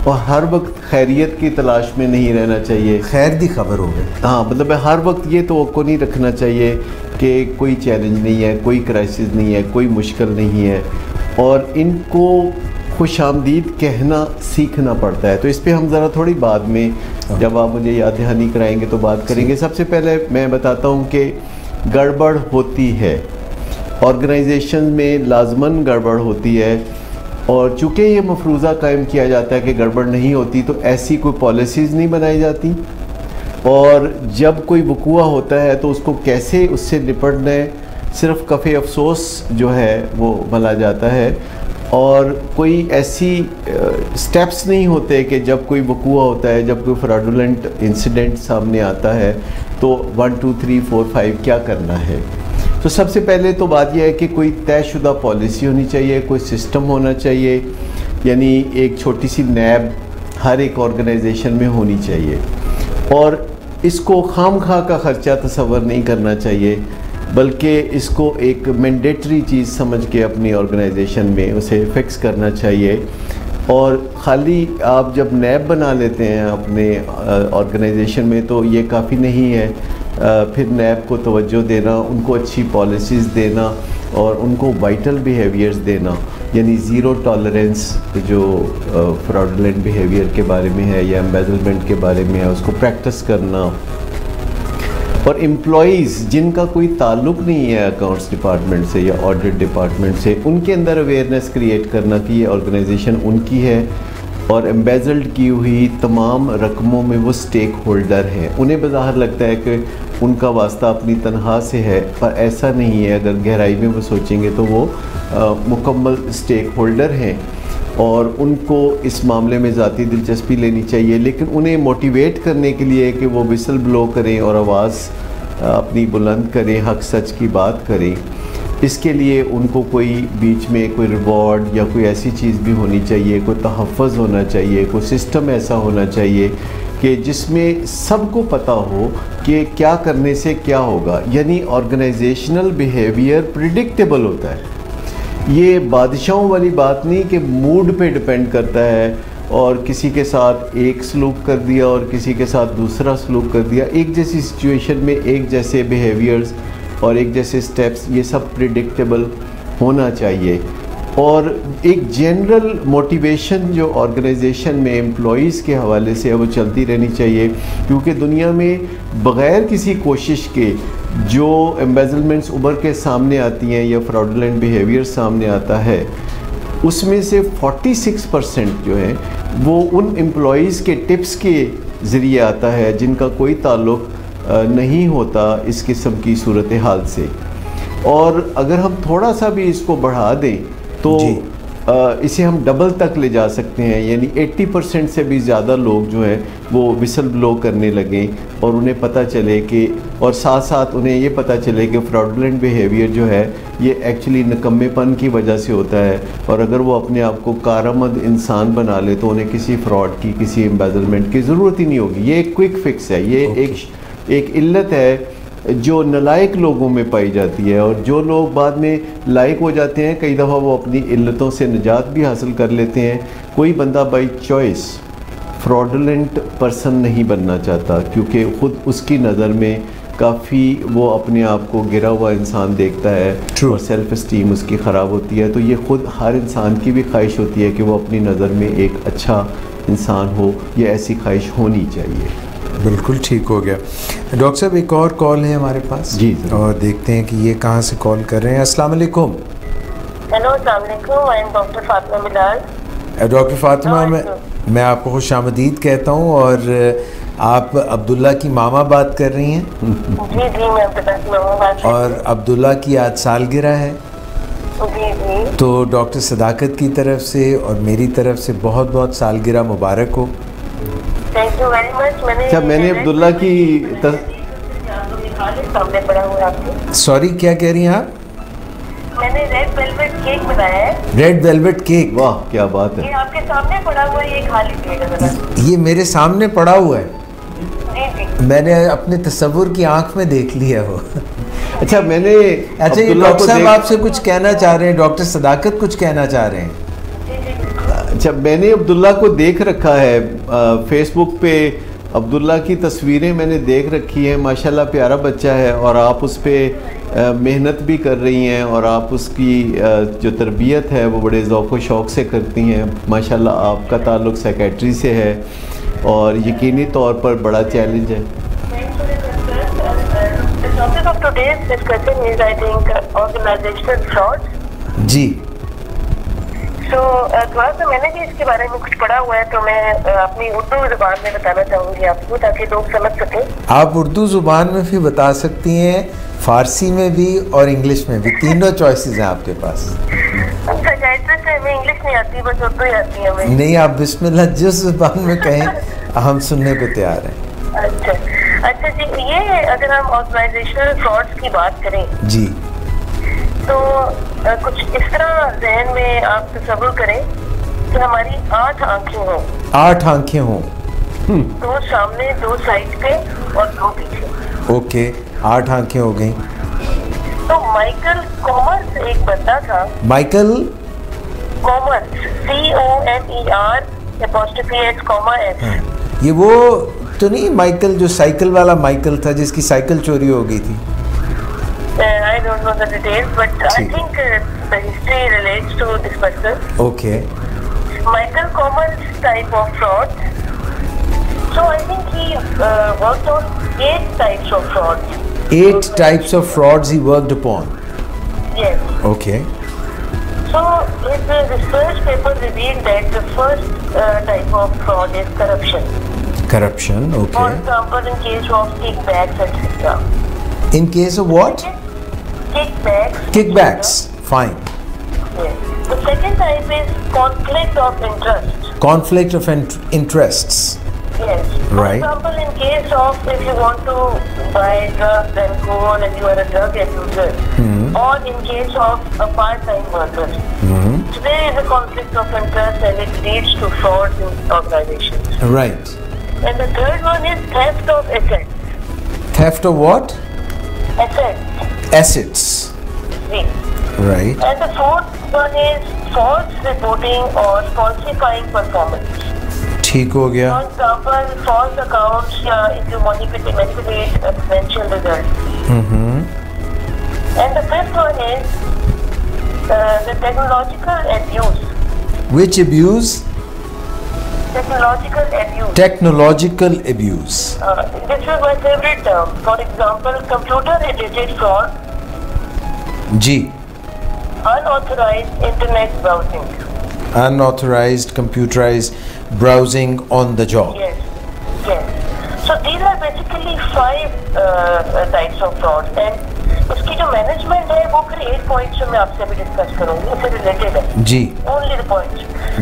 और हर वक्त खैरियत की तलाश में नहीं रहना चाहिए, खैर दी खबर हो गई। हाँ, मतलब हर वक्त ये तो नहीं रखना चाहिए कि कोई चैलेंज नहीं है, कोई क्राइसिस नहीं है, कोई मुश्किल नहीं है, और इनको खुशामदीद कहना सीखना पड़ता है। तो इस पर हम ज़रा थोड़ी बाद में, जब आप मुझे याद दहानी कराएंगे तो बात करेंगे। सबसे पहले मैं बताता हूँ कि गड़बड़ होती है, ऑर्गेनाइजेशन में लाजमन गड़बड़ होती है, और चूँकि ये मफरूज़ा कायम किया जाता है कि गड़बड़ नहीं होती, तो ऐसी कोई पॉलिसीज़ नहीं बनाई जाती, और जब कोई वक़ूआ होता है तो उसको कैसे उससे निपटना है, सिर्फ कफ़े अफसोस जो है वो मला जाता है, और कोई ऐसी स्टेप्स नहीं होते कि जब कोई वक़ूआ होता है, जब कोई फ्रॉडुलेंट इंसिडेंट सामने आता है तो 1 2 3 4 5 क्या करना है। तो सबसे पहले तो बात यह है कि कोई तयशुदा पॉलिसी होनी चाहिए, कोई सिस्टम होना चाहिए, यानी एक छोटी सी नैब हर एक ऑर्गेनाइजेशन में होनी चाहिए। और इसको खामखा का ख़र्चा तसव्वुर नहीं करना चाहिए, बल्कि इसको एक मैंडेटरी चीज़ समझ के अपनी ऑर्गेनाइजेशन में उसे फिक्स करना चाहिए। और ख़ाली आप जब नैब बना लेते हैं अपने ऑर्गेनाइजेशन में तो ये काफ़ी नहीं है। फिर नैब को तवज्जो देना, उनको अच्छी पॉलिसीज़ देना और उनको वाइटल बिहेवियर्स देना, यानी ज़ीरो टॉलरेंस जो फ्रॉडुलेंट बिहेवियर के बारे में है या एम्बेजलमेंट के बारे में है, उसको प्रैक्टिस करना। और एम्प्लॉइज़ जिनका कोई ताल्लुक़ नहीं है अकाउंट्स डिपार्टमेंट से या ऑडिट डिपार्टमेंट से, उनके अंदर अवेयरनेस क्रिएट करना कि ये ऑर्गेनाइजेशन उनकी है और एम्बेजल्ड की हुई तमाम रकमों में वो स्टेक होल्डर हैं। उन्हें बज़ाहिर लगता है कि उनका वास्ता अपनी तनख्वाह से है, पर ऐसा नहीं है। अगर गहराई में वो सोचेंगे तो वो मुकम्मल स्टेक होल्डर हैं और उनको इस मामले में ज़ाती दिलचस्पी लेनी चाहिए। लेकिन उन्हें मोटिवेट करने के लिए कि वो विसल ब्लो करें और आवाज़ अपनी बुलंद करें, हक सच की बात करें, इसके लिए उनको कोई बीच में कोई रिवॉर्ड या कोई ऐसी चीज़ भी होनी चाहिए, कोई तहफ़्फ़ुज़ होना चाहिए, कोई सिस्टम ऐसा होना चाहिए कि जिसमें सबको पता हो कि क्या करने से क्या होगा। यानी ऑर्गेनाइजेशनल बिहेवियर प्रिडिक्टेबल होता है। ये बादशाहों वाली बात नहीं कि मूड पे डिपेंड करता है और किसी के साथ एक सलूक कर दिया और किसी के साथ दूसरा सलूक कर दिया। एक जैसी सिचुएशन में एक जैसे बिहेवियर्स और एक जैसे स्टेप्स, ये सब प्रिडिक्टेबल होना चाहिए। और एक जनरल मोटिवेशन जो ऑर्गेनाइजेशन में एम्प्लॉइज़ के हवाले से है वो चलती रहनी चाहिए, क्योंकि दुनिया में बग़ैर किसी कोशिश के जो एम्बेजलमेंट्स उभर के सामने आती हैं या फ्रॉडुलेंट बिहेवियर सामने आता है, उसमें से 46% जो है वो उन एम्प्लॉइज़ के टिप्स के ज़रिए आता है जिनका कोई ताल्लुक़ नहीं होता इस किस्म की सूरत हाल से। और अगर हम थोड़ा सा भी इसको बढ़ा दें तो इसे हम डबल तक ले जा सकते हैं, यानी 80% से भी ज़्यादा लोग जो हैं वो विसल ब्लो करने लगें और उन्हें पता चले कि, और साथ साथ उन्हें ये पता चले कि फ्रॉडुलेंट बिहेवियर जो है ये एक्चुअली निकम्मेपन की वजह से होता है। और अगर वो अपने आप को कारआमद इंसान बना ले तो उन्हें किसी फ्रॉड की, किसी एम्बेजलमेंट की ज़रूरत ही नहीं होगी। ये एक क्विक फिक्स है, ये एक इल्लत है जो नलायक लोगों में पाई जाती है। और जो लोग बाद में लायक हो जाते हैं, कई दफ़ा वो अपनी इल्लतों से निजात भी हासिल कर लेते हैं। कोई बंदा बाई चॉइस फ्रॉडुलेंट पर्सन नहीं बनना चाहता, क्योंकि ख़ुद उसकी नज़र में काफ़ी वो अपने आप को गिरा हुआ इंसान देखता है और सेल्फ़ इस्टीम उसकी ख़राब होती है। तो ये ख़ुद हर इंसान की भी ख्वाहिश होती है कि वो अपनी नज़र में एक अच्छा इंसान हो, ये ऐसी ख्वाहिश होनी चाहिए। बिल्कुल ठीक हो गया। डॉक्टर साहब एक और कॉल है हमारे पास जी, और देखते हैं कि ये कहाँ से कॉल कर रहे हैं। अस्सलाम वालेकुम। हेलो, अस्सलाम वालेकुम। I am doctor Fatima Bilal. Doctor Fatima, मैं आपको खुशामदीद कहता हूँ। और आप अब्दुल्ला की मामा बात कर रही हैं? जी जी, मैं अब्दुल्ला की मामा बात। और अब्दुल्ला की आज सालगिरह है। जी जी। तो डॉक्टर सदाकत की तरफ से और मेरी तरफ से बहुत बहुत सालगिरह मुबारक हो। Thank you very much. मैंने अब्दुल्ला की सामने पड़ा हुआ आपके। सॉरी, क्या कह रही हैं आप? मैंने रेड वेलवेट केक बनाया है। Red velvet cake? वाह, क्या बात है। ये आपके सामने पड़ा हुआ है, ये खा लीजिएगा। ये मेरे सामने पड़ा हुआ है? जी जी। मैंने अपने तसव्वुर की आंख में देख लिया हो। अच्छा, ये डॉक्टर साहब आपसे कुछ कहना चाह रहे हैं, डॉक्टर सदाकत कुछ कहना चाह रहे हैं। अच्छा, मैंने अब्दुल्ला को देख रखा है फेसबुक पे। अब्दुल्ला की तस्वीरें मैंने देख रखी हैं। माशाल्लाह प्यारा बच्चा है और आप उस पर मेहनत भी कर रही हैं और आप उसकी जो तरबियत है वो बड़े ज़ौक़ व शौक़ से करती हैं। माशाल्लाह आपका ताल्लुक़ सेक्रेटरी से है और यकीनी तौर पर बड़ा चैलेंज है। जी, तो थोड़ा सा मैंने भी इसके बारे में कुछ पढ़ा हुआ है, तो मैं अपनी उर्दू ज़ुबान में बताना चाहूँगी आपको, ताकि लोग समझ सकें। आप उर्दू ज़ुबान में भी बता सकती हैं, फ़ारसी में भी और इंग्लिश में भी, तीनों चॉइसेस हैं आपके पास। अच्छा, से हमें इंग्लिश नहीं आती, बस उर्दू ही आती है हमें। नहीं, आप बिस्मिल्लाह जिस ज़ुबान में कहें हम सुनने को तैयार हैं। अच्छा जी, ये अगर हम ऑर्गेनाइजेशनल फ्रॉड्स की बात करें जी, तो कुछ इस तरह ज़हन में आप तसव्वुर करें कि हमारी 8 आंखें हों। 8 आंखें हों? 2 सामने, 2 साइड पे और 2 पीछे। ओके, 8 आंखें हो गई। तो माइकल कॉमर्स एक बंदा था। माइकल कॉमर्स, COMERS, ये वो तो नहीं माइकल जो साइकिल वाला माइकल था जिसकी साइकिल चोरी हो गई थी? I don't know the details, but I think the history relates to this person. Okay. Michael Commer's type of fraud. So I think he worked on 8 types of frauds. 8 types of frauds he worked upon. Yes. Okay. So his research paper revealed that the first type of fraud is corruption. Corruption, okay. For example, in case of kickbacks, etc. In case of what? Kickbacks. Kickbacks. Fine. Yes. The second type is conflict of interest. Conflict of interests. Yes. For Right. example, in case of if you want to buy drugs and alcohol and you are a drug abuser, or in case of a part-time worker, so there is a conflict of interest and it leads to fraud in organizations. Right. And the third one is theft of assets. Theft of what? Assets. Assets. Yes. Right. And the fourth one is false reporting or falsifying performance. ठीक हो गया. For example, false accounts, if you manipulate financial results. And the fifth one is the technological abuse. Which abuse? Technological abuse. Technological abuse. This is my favorite term. For example, computer-related fraud. G. Unauthorized internet browsing. Unauthorized computerized browsing on the job. Yes. Yes. So these are basically 5 types of fraud. And उसकी जो management है वो फिर 8 points में आपसे भी discuss करूंगी, इससे रिलेटेड है जी. Only the points.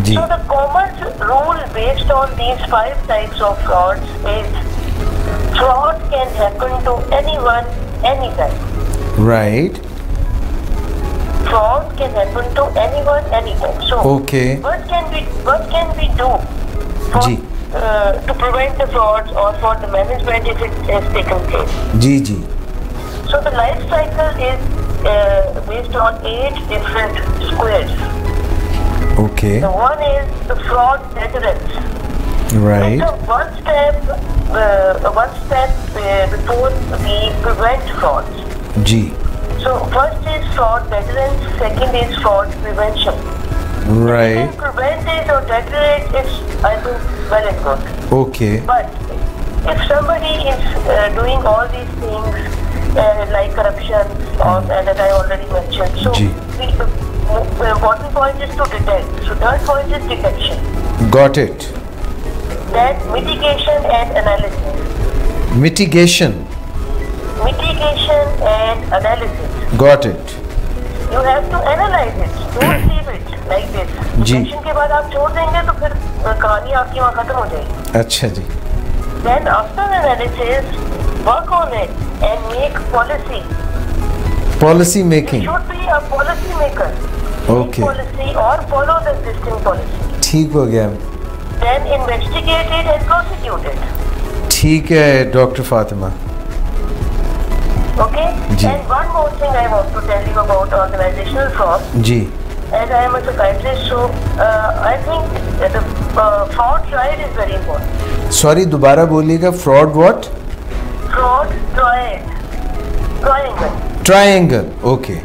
Ji. So the Commerce rule based on these 5 types of frauds is fraud can happen to anyone, anytime. Right. Fraud can happen to anyone, anytime. So Okay. what can we do for, ji. to prevent the frauds or for the management if it has taken place? Ji ji. So the life cycle is based on 8 different squares. Okay. The one is the fraud deterrence. Right. It's one step before we prevent frauds. G. So first is fraud deterrence, second is fraud prevention. Right. If you prevent it or deter it, it's I think well and good. Okay. But if somebody is doing all these things like corruption or that I already mentioned, so the important point is to detect. So third point is detection. Got it. Then mitigation and analysis. Mitigation. Mitigation and analysis. Got it. You have to analyze it. Don't leave it like this. Ji. Detection के बाद आप छोड़ देंगे तो फिर कहानी आपकी वहाँ खत्म हो जाएगी. अच्छा जी. Then after analysis, work on it and make policy. Policy You making. should be a policy maker. Okay. Make policy or follow the existing policy. ठीक हो gaya. Then investigate it and prosecute it. ठीक है doctor Fatima. Okay? जी. And one more thing I want to tell you about organizational fraud. जी. As I am a psychiatrist, so I think that the fraud triad is very important. Sorry दोबारा बोलिएगा. Fraud what? Fraud triad. Triangle. Triangle. Okay.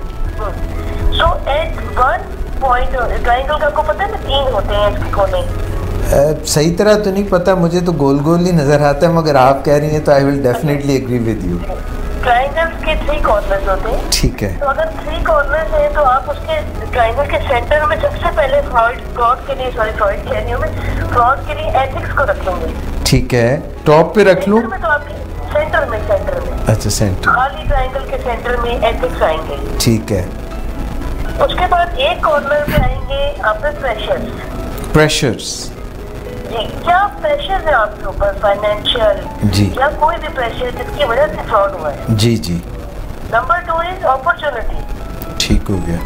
So at one point, triangle का आपको पता है ना 3 होते हैं इसके कोने. सही तरह तो नहीं पता मुझे, तो गोल गोल ही नजर आता है, मगर आप कह रही हैं तो I will definitely agree with you. Triangles के 3 कॉर्नर्स होते हैं. ठीक है. तो अगर 3 कॉर्नर्स हैं तो आप उसके ट्राइंगल के सेंटर में सबसे पहले फ्रॉड के लिए फ्रॉड के लिए एथिक्स को रखेंगे. ठीक है. टॉप पे रख लूं? सेंटर में तो आपके सेंटर में अच्छा सेंटर. खाली ट्राइंगल के सेंटर में एथिक्स आएंगे. ठीक है. उसके बाद एक कॉर्नर पे आएंगे आपके प्रेशर्स. प्रेशर्स. जी. क्या प्रेशर है आपके ऊपर फाइनेंशियल जी. या कोई भी प्रेशर जिसकी वजह से फ्रॉड हुआ है. जी जी. Number 2 is opportunity. ठीक हो गया.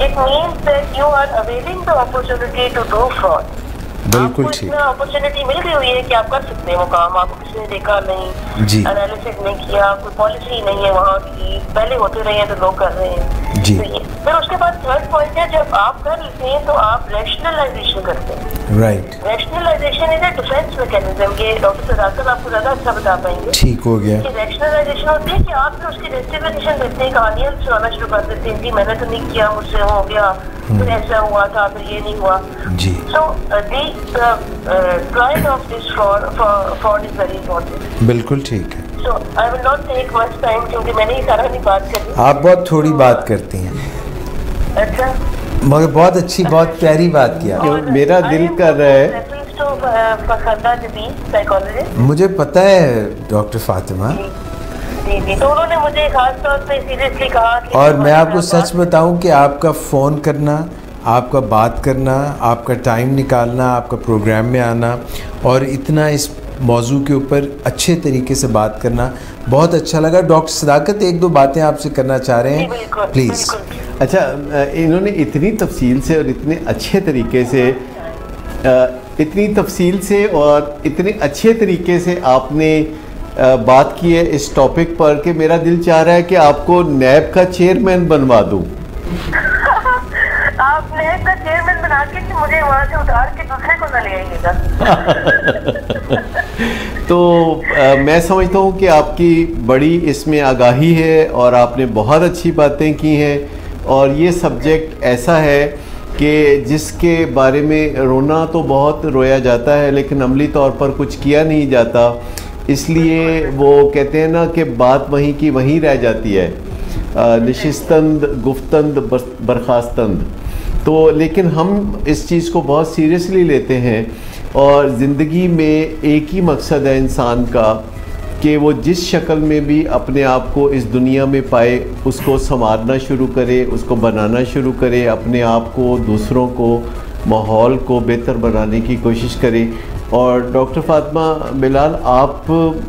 It means that you are availing the opportunity to do fraud. बिल्कुल ठीक। अपॉर्चुनिटी मिल गई हुई है कि आप कर सकते हैं वो काम, आपको किसी ने देखा नहीं जी, एनालिसिस नहीं किया, कोई पॉलिसी नहीं है वहाँ की, पहले होते रहे हैं तो लोग कर रहे हैं जी। तो फिर उसके बाद थर्ड पॉइंट है, जब आप कर लेते हैं तो आप रैशनलाइजेशन करते हैं। Right, rationalisation is a defence mechanism. ये डॉक्टर सदाकत आपको ज्यादा अच्छा बता पाएंगे। ठीक हो गया। रैशनलाइजेशन होती है कि आप फिर उसकी जस्टिफिकेशन देते हैं, कहानियां सुनाना शुरू कर देते हैं, जी मैंने तो नहीं किया, मुझसे हो गया, फिर ऐसा हुआ था, फिर ये नहीं हुआ जी। So trial of this fraud is very important. बिल्कुल ठीक है। So, I will not take much time क्योंकि मैंने ही सारा नहीं बात करी। आप बहुत थोड़ी बात करती हैं। अच्छा, मगर बहुत अच्छी, बहुत प्यारी बात किया। मेरा दिल कर रहा है, मुझे पता है डॉक्टर फातिमा जी, तो उन्होंने मुझे खास तौर पे सीरियसली कहा कि, और मैं आपको सच बताऊं कि आपका फ़ोन करना, आपका बात करना, आपका टाइम निकालना, आपका प्रोग्राम में आना और इतना इस मौजू के ऊपर अच्छे तरीके से बात करना बहुत अच्छा लगा। डॉक्टर सदाकत एक दो बातें आपसे करना चाह रहे हैं, प्लीज़। अच्छा, इन्होंने इतनी तफसील से और इतने अच्छे तरीके से, इतनी तफसील से और इतने अच्छे तरीके से आपने बात की है इस टॉपिक पर कि मेरा दिल चाह रहा है कि आपको नैब का चेयरमैन बनवा दूँ। आप नैब का चेयरमैन बना के मुझे वहाँ से उतार के दूसरे को न ले आइएगा। तो मैं समझता हूँ कि आपकी बड़ी इसमें आगाही है और आपने बहुत अच्छी बातें की हैं, और ये सब्जेक्ट ऐसा है कि जिसके बारे में रोना तो बहुत रोया जाता है लेकिन अमली तौर पर कुछ किया नहीं जाता, इसलिए वो कहते हैं ना कि बात वहीं की वहीं रह जाती है, नशिस्तंद गुफ्तंद बरखास्तंद। तो लेकिन हम इस चीज़ को बहुत सीरियसली लेते हैं और ज़िंदगी में एक ही मकसद है इंसान का कि वो जिस शक्ल में भी अपने आप को इस दुनिया में पाए उसको संवारना शुरू करे, उसको बनाना शुरू करे, अपने आप को, दूसरों को, माहौल को बेहतर बनाने की कोशिश करे। और डॉक्टर फातिमा बिलाल, आप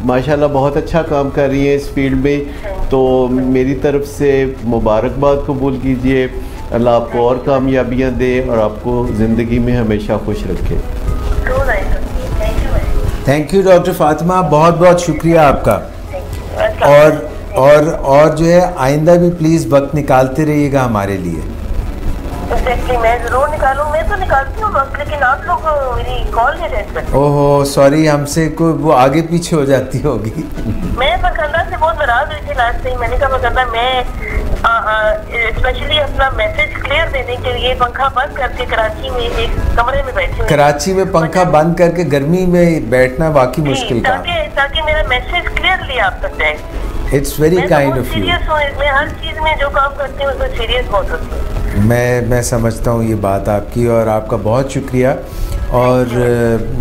माशाल्लाह बहुत अच्छा काम कर रही हैं इस फील्ड में, तो मेरी तरफ से मुबारकबाद कबूल कीजिए। अल्लाह आपको और कामयाबियाँ दे और आपको ज़िंदगी में हमेशा खुश रखे। थैंक यू डॉक्टर फातिमा, बहुत बहुत शुक्रिया आपका। और जो है आइंदा भी प्लीज़ वक्त निकालते रहिएगा हमारे लिए। मैं ज़रूर निकालूँ, मैं तो निकालती हूँ वक्त, लेकिन आप लोग मेरी कॉल नहीं अटेंड करते। ओहो सॉरी, हमसे कोई वो आगे पीछे हो जाती होगी। मैं फरखंदा से बहुत नाराज हुई थी लास्ट टाइम। मैंने कहा फरखंदा, मैं स्पेशली अपना मैसेज क्लियर देने के लिए पंखा बंद करके कराची में एक कमरे में बैठी। कराची में पंखा बंद करके गर्मी में बैठना वाकई मुश्किल काम है, ताकि मेरा मैसेज क्लियरली आप तक जाए। It's very kind of you. मैं हर चीज़ में जो काम करती हूँ उसमें सीरियस बहुत होती हूँ। मैं समझता हूँ ये बात आपकी, और आपका बहुत शुक्रिया और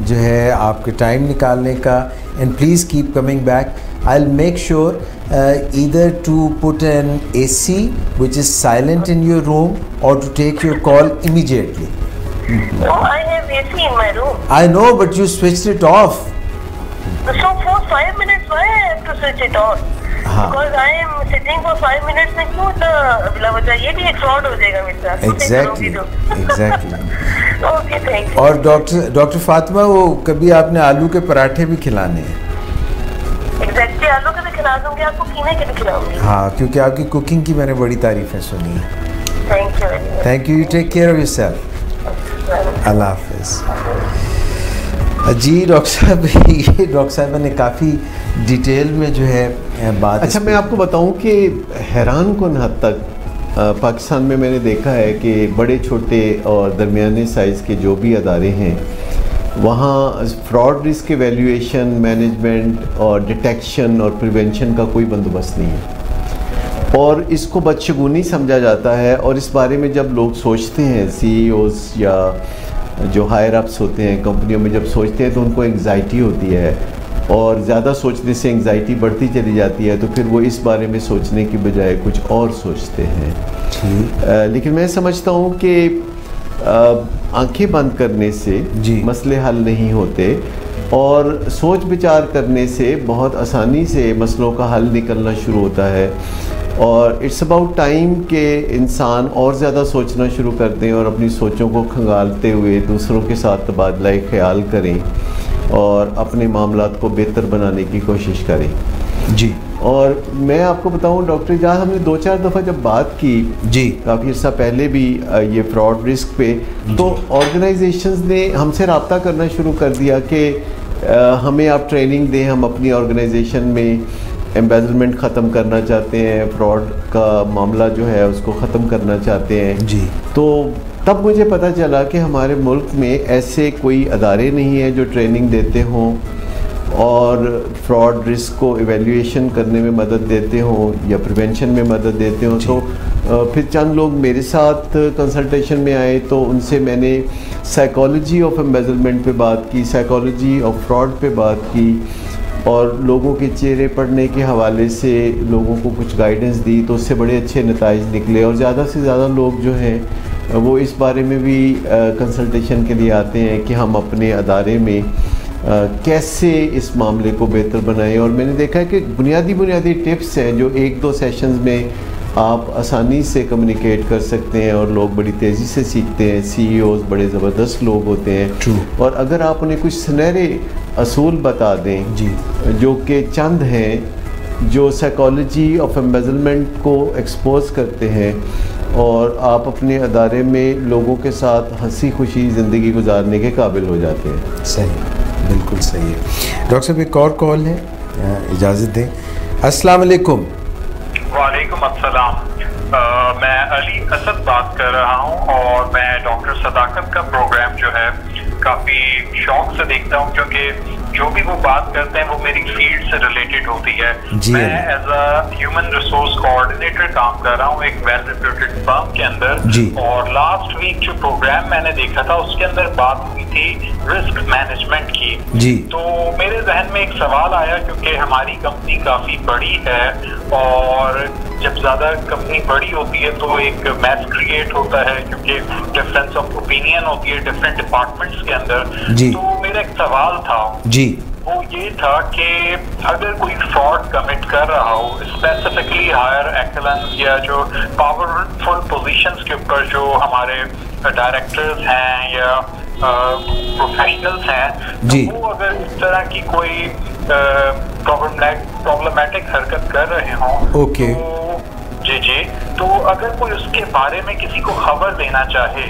जो है आपके टाइम निकालने का। And please keep coming back. I will make sure either to put an AC which is silent in your room or to take your call immediately. No, I have AC in my room. I know, but you switched it off. So for 5 minutes, why I have to switch it off? Because I am sitting for 5 minutes में क्यों बिला वजह, ये भी एक fraud हो जाएगा मेरे साथ। Exactly. Okay, thank you. और डॉक्टर फातिमा, वो कभी आपने आलू के पराठे भी खिलाने हैं। Exactly, आलू के भी खिला दूंगी, आपको कीमे के भी खिलाऊंगी। हाँ, क्योंकि आपकी कुकिंग की मैंने बड़ी तारीफें सुनी है। Thank you very much. Thank you. You take care of yourself. अल्लाह हाफिज़। जी डॉक्टर साहब, ये डॉक्टर साहब ने काफ़ी डिटेल में जो है बात। अच्छा, मैं आपको बताऊं कि हैरान कुन हद तक पाकिस्तान में मैंने देखा है कि बड़े छोटे और दरमियाने साइज़ के जो भी अदारे हैं वहाँ फ्रॉड रिस्क एवेल्यूएशन, मैनेजमेंट और डिटेक्शन और प्रिवेंशन का कोई बंदोबस्त नहीं है, और इसको बदशगुनी समझा जाता है। और इस बारे में जब लोग सोचते हैं, CEOs या जो हायर अप्स होते हैं कंपनियों में, जब सोचते हैं तो उनको एंग्जाइटी होती है, और ज़्यादा सोचने से एंग्जाइटी बढ़ती चली जाती है, तो फिर वो इस बारे में सोचने की बजाय कुछ और सोचते हैं। लेकिन मैं समझता हूँ कि आंखें बंद करने से मसले हल नहीं होते, और सोच विचार करने से बहुत आसानी से मसलों का हल निकलना शुरू होता है। और इट्स अबाउट टाइम के इंसान और ज़्यादा सोचना शुरू कर दें और अपनी सोचों को खंगालते हुए दूसरों के साथ तबादला ख्याल करें और अपने मामलात को बेहतर बनाने की कोशिश करें। जी। और मैं आपको बताऊं डॉक्टर इजाज़, हमने 2-4 दफ़ा जब बात की जी काफ़ी अर्सा पहले भी ये फ्रॉड रिस्क पे, तो ऑर्गेनाइजेशंस ने हमसे रब्ता करना शुरू कर दिया कि हमें आप ट्रेनिंग दें, हम अपनी ऑर्गेनाइजेशन में एम्बेजलमेंट ख़त्म करना चाहते हैं, फ्रॉड का मामला जो है उसको ख़त्म करना चाहते हैं। जी। तो तब मुझे पता चला कि हमारे मुल्क में ऐसे कोई अदारे नहीं हैं जो ट्रेनिंग देते हों और फ्रॉड रिस्क को एवेल्यूएशन करने में मदद देते हों या प्रिवेंशन में मदद देते हों। तो फिर चंद लोग मेरे साथ कंसल्टेशन में आए, तो उनसे मैंने साइकोलॉजी ऑफ एम्बेजलमेंट पे बात की, साइकोलॉजी ऑफ फ्रॉड पे बात की और लोगों के चेहरे पढ़ने के हवाले से लोगों को कुछ गाइडेंस दी, तो उससे बड़े अच्छे नताइज निकले। और ज़्यादा से ज़्यादा लोग जो हैं वो इस बारे में भी कंसल्टेशन के लिए आते हैं कि हम अपने अदारे में कैसे इस मामले को बेहतर बनाएं। और मैंने देखा है कि बुनियादी टिप्स हैं जो 1-2 सेशंस में आप आसानी से कम्युनिकेट कर सकते हैं और लोग बड़ी तेज़ी से सीखते हैं। CEOs बड़े ज़बरदस्त लोग होते हैं और अगर आप उन्हें कुछ सुनहरे असूल बता दें जी, जो कि चंद हैं जो साइकोलॉजी ऑफ एम्बेजलमेंट को एक्सपोज करते हैं और आप अपने अदारे में लोगों के साथ हंसी खुशी ज़िंदगी गुजारने के काबिल हो जाते हैं। सही, बिल्कुल सही है। डॉक्टर साहब एक और कॉल है, इजाज़त दें। अस्सलाम वालेकुम। वालेकुम अस्सलाम। मैं अली असद बात कर रहा हूं और मैं डॉक्टर सदाकत का प्रोग्राम जो है काफ़ी शौक से देखता हूं क्योंकि जो भी वो बात करते हैं वो मेरी फील्ड से रिलेटेड होती है। मैं as a human resource coordinator काम कर रहा हूँ एक वेल रेप्यूटेड फर्म के अंदर और लास्ट वीक जो प्रोग्राम मैंने देखा था उसके अंदर बात हुई थी रिस्क मैनेजमेंट की। तो मेरे जहन में एक सवाल आया क्योंकि हमारी कंपनी काफ़ी बड़ी है और जब ज़्यादा कंपनी बड़ी होती है तो एक मैस क्रिएट होता है क्योंकि डिफरेंस ऑफ ओपिनियन होती है डिफरेंट डिपार्टमेंट्स के अंदर। तो मेरा एक सवाल था वो ये था कि अगर कोई फ्रॉड कमिट कर रहा हो स्पेसिफिकली हायर एक्सेलेंस या जो पावरफुल पोजीशंस के ऊपर जो हमारे डायरेक्टर्स हैं या प्रोफेशनल्स हैं, तो वो अगर इस तरह की कोई प्रॉब्लमेटिक हरकत कर रहे हों जी, तो अगर कोई उसके बारे में किसी को खबर देना चाहे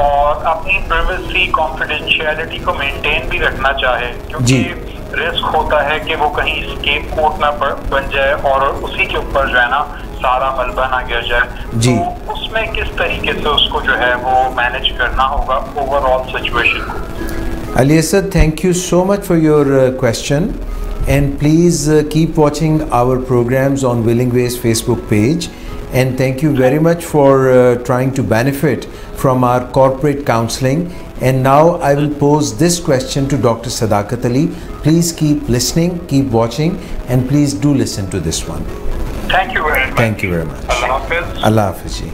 और अपनी प्राइवेसी कॉन्फिडेंशियलिटी को मेंटेन भी रखना चाहे क्योंकि रिस्क होता है कि वो कहीं स्केप कोट ना बन जाए और उसी के ऊपर जो है ना सारा मलबा ना गिर जाए, तो उसमें किस तरीके से उसको जो है वो मैनेज करना होगा ओवरऑल सिचुएशन को। Ali Asad, thank you so much for your question and please keep watching our programs on Willing Ways Facebook page and thank you very much for trying to benefit from our corporate counseling. And now I will pose this question to Dr. Sadakat Ali. Please keep listening, keep watching and please do listen to this one. Thank you very much. Thank you very much. Allah Hafiz. Allah Hafiz जी।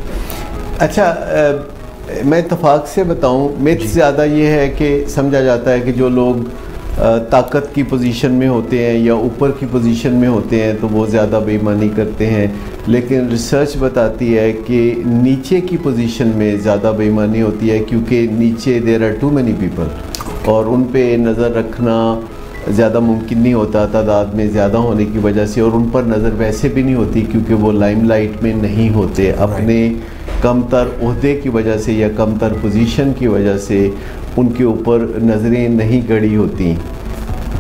अच्छा, मैं इत्तफाक से बताऊं, myth ज़्यादा ये है कि समझा जाता है कि जो लोग ताकत की पोजीशन में होते हैं या ऊपर की पोजीशन में होते हैं तो वो ज़्यादा बेईमानी करते हैं, लेकिन रिसर्च बताती है कि नीचे की पोजीशन में ज़्यादा बेईमानी होती है क्योंकि नीचे there are too many people और उन पे नज़र रखना ज़्यादा मुमकिन नहीं होता तादाद में ज़्यादा होने की वजह से, और उन पर नज़र वैसे भी नहीं होती क्योंकि वो लाइमलाइट में नहीं होते। अपने कमतर ओहदे की वजह से या कमतर पोजीशन की वजह से उनके ऊपर नज़रें नहीं गड़ी होती।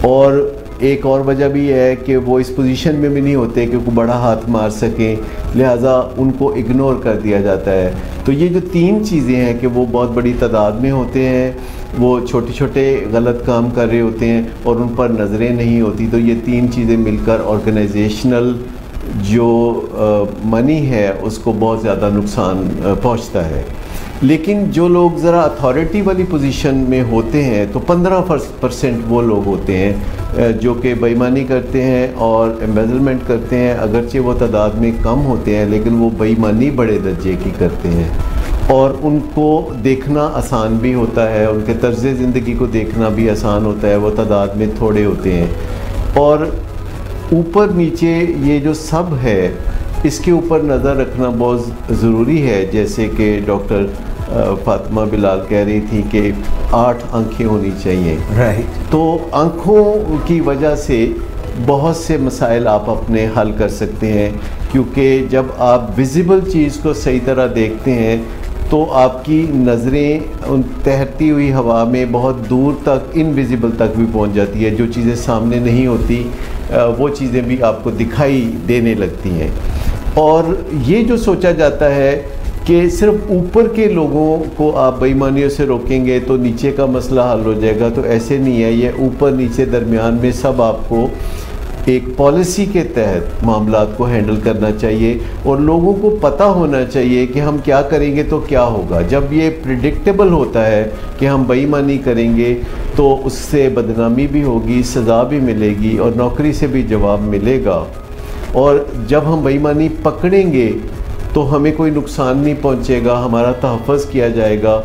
और एक और वजह भी है कि वो इस पोजीशन में भी नहीं होते कि कोई बड़ा हाथ मार सकें, लिहाजा उनको इग्नोर कर दिया जाता है। तो ये जो 3 चीज़ें हैं कि वो बहुत बड़ी तादाद में होते हैं, वो छोटे छोटे गलत काम कर रहे होते हैं और उन पर नज़रें नहीं होती, तो ये 3 चीज़ें मिलकर ऑर्गेनाइजेशनल जो मनी है उसको बहुत ज़्यादा नुकसान पहुंचता है। लेकिन जो लोग ज़रा अथॉरिटी वाली पोजीशन में होते हैं तो 15% वो लोग होते हैं जो कि बेईमानी करते हैं और एम्बेजलमेंट करते हैं। अगरचे वो तादाद में कम होते हैं लेकिन वो बेईमानी बड़े दर्जे की करते हैं और उनको देखना आसान भी होता है, उनके तर्ज़ ज़िंदगी को देखना भी आसान होता है, वो तादाद में थोड़े होते हैं। और ऊपर नीचे ये जो सब है इसके ऊपर नज़र रखना बहुत ज़रूरी है। जैसे कि डॉक्टर फातिमा बिलाल कह रही थी कि 8 आँखें होनी चाहिए, राइट। तो आँखों की वजह से बहुत से मसाइल आप अपने हल कर सकते हैं, क्योंकि जब आप विजिबल चीज़ को सही तरह देखते हैं तो आपकी नज़रें उन तैरती हुई हवा में बहुत दूर तक इनविजिबल तक भी पहुंच जाती है। जो चीज़ें सामने नहीं होती वो चीज़ें भी आपको दिखाई देने लगती हैं। और ये जो सोचा जाता है कि सिर्फ ऊपर के लोगों को आप बेईमानियों से रोकेंगे तो नीचे का मसला हल हो जाएगा, तो ऐसे नहीं है। ये ऊपर नीचे दरमियान में सब आपको एक पॉलिसी के तहत मामलात को हैंडल करना चाहिए और लोगों को पता होना चाहिए कि हम क्या करेंगे तो क्या होगा। जब ये प्रिडिक्टेबल होता है कि हम बेईमानी करेंगे तो उससे बदनामी भी होगी, सज़ा भी मिलेगी और नौकरी से भी जवाब मिलेगा। और जब हम बेईमानी पकड़ेंगे तो हमें कोई नुकसान नहीं पहुंचेगा, हमारा तहफ़्फ़ुज़ किया जाएगा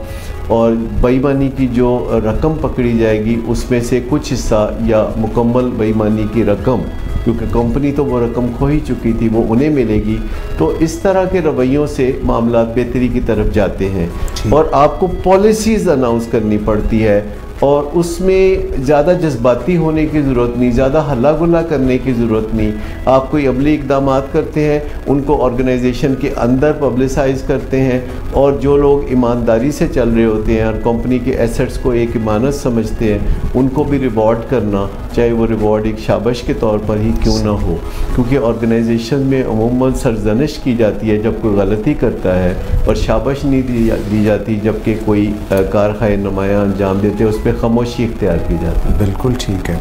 और बेईमानी की जो रकम पकड़ी जाएगी उसमें से कुछ हिस्सा या मुकम्मल बेईमानी की रकम, क्योंकि कंपनी तो वो रकम खो ही चुकी थी, वो उन्हें मिलेगी। तो इस तरह के रवैयों से मामला बेहतरी की तरफ जाते हैं और आपको पॉलिसीज़ अनाउंस करनी पड़ती है और उसमें ज़्यादा जज्बाती होने की ज़रूरत नहीं, ज़्यादा हल्ला गुल्ला करने की ज़रूरत नहीं। आप कोई अमली इक़दाम करते हैं, उनको ऑर्गेनाइजेशन के अंदर पब्लिसाइज़ करते हैं और जो लोग ईमानदारी से चल रहे होते हैं और कंपनी के एसेट्स को एक इमानत समझते हैं, उनको भी रिवॉर्ड करना, चाहे वो रिवॉर्ड एक शाबाश के तौर पर ही क्यों ना हो। क्योंकि ऑर्गेनाइजेशन में अमूमन सरजनिश की जाती है जब कोई गलती करता है और शाबाश नहीं दी जाती जबकि कोई कारखाए नुमाया अंजाम देते हैं, उस पर खामोशी इख्तियार की जाती है। बिल्कुल ठीक है।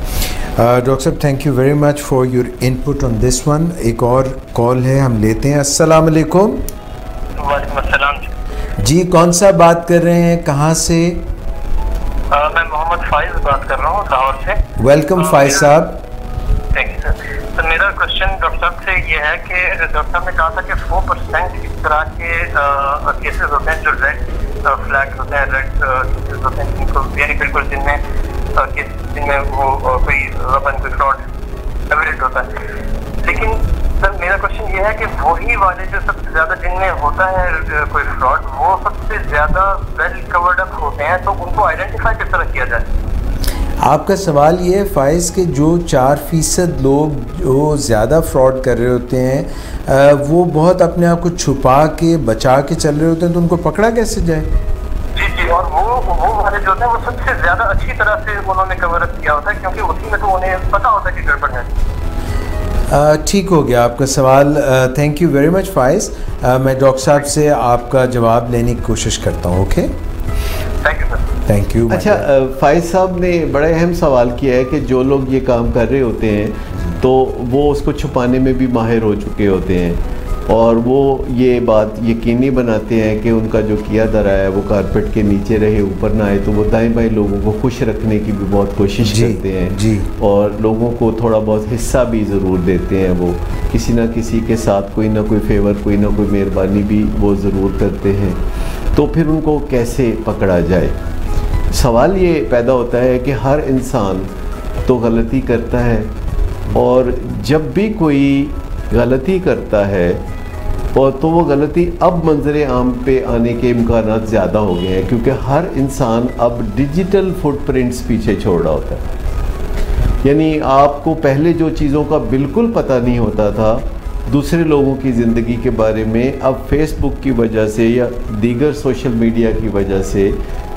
डॉक्टर साहब, thank you very much for your input on this one. एक और कॉल है, हम लेते हैं। अस्सलाम वालेकुम। वालेकुम अस्सलाम जी, कौन सा बात कर रहे हैं, कहाँ से? मैं मोहम्मद फाइज बात कर रहा हूँ लाहौर से। वेलकम फाइज साहब। Thank you sir. तो मेरा क्वेश्चन डॉक्टर साहब से ये है कि डॉक्टर साहब ने कहा था कि 4% इस तरह के केसेस होते हैं जो रेड फ्लैग होते हैं, रेड केसेस होते हैं जिनको यानी बिल्कुल जिनमें वो कोई रबन कोई फ्रॉड एविडेंट होता है। लेकिन सर मेरा क्वेश्चन ये है कि वही वाले जो सबसे ज़्यादा जिनमें होता है कोई फ्रॉड, वो सबसे ज़्यादा वेल कवर्ड अप होते हैं, तो उनको आइडेंटिफाई किस तरह किया जाए? आपका सवाल ये है फाइज के जो 4% लोग जो ज़्यादा फ्रॉड कर रहे होते हैं वो बहुत अपने आप को छुपा के बचा के चल रहे होते हैं, तो उनको पकड़ा कैसे जाए? जी जी, और वो वाले जो होते हैं वो सबसे ज़्यादा अच्छी तरह से उन्होंने कवर अप किया होता है, क्योंकि उसी में तो उन्हें पता होता है कि गड़बड़ है। ठीक हो गया आपका सवाल। Thank you very much Faiz. मैं डॉक्टर साहब से आपका जवाब लेने की कोशिश करता हूँ। Okay, thank you sir. Thank you. अच्छा, फाइज साहब ने बड़ा अहम सवाल किया है कि जो लोग ये काम कर रहे होते हैं तो वो उसको छुपाने में भी माहिर हो चुके होते हैं और वो ये बात यकीनी बनाते हैं कि उनका जो किया धरा है वो कारपेट के नीचे रहे, ऊपर ना आए। तो वो दाएं बाएं लोगों को खुश रखने की भी बहुत कोशिश करते हैं जी, और लोगों को थोड़ा बहुत हिस्सा भी ज़रूर देते हैं। वो किसी ना किसी के साथ कोई ना कोई फेवर, कोई ना कोई मेहरबानी भी वो ज़रूर करते हैं। तो फिर उनको कैसे पकड़ा जाए? सवाल ये पैदा होता है कि हर इंसान तो गलती करता है और जब भी कोई गलती करता है और तो वो गलती अब मंजर आम पे आने के इम्कानात ज़्यादा हो गए हैं, क्योंकि हर इंसान अब डिजिटल फुटप्रिंट्स पीछे छोड़ रहा होता है। यानी आपको पहले जो चीज़ों का बिल्कुल पता नहीं होता था दूसरे लोगों की ज़िंदगी के बारे में, अब फेसबुक की वजह से या दीगर सोशल मीडिया की वजह से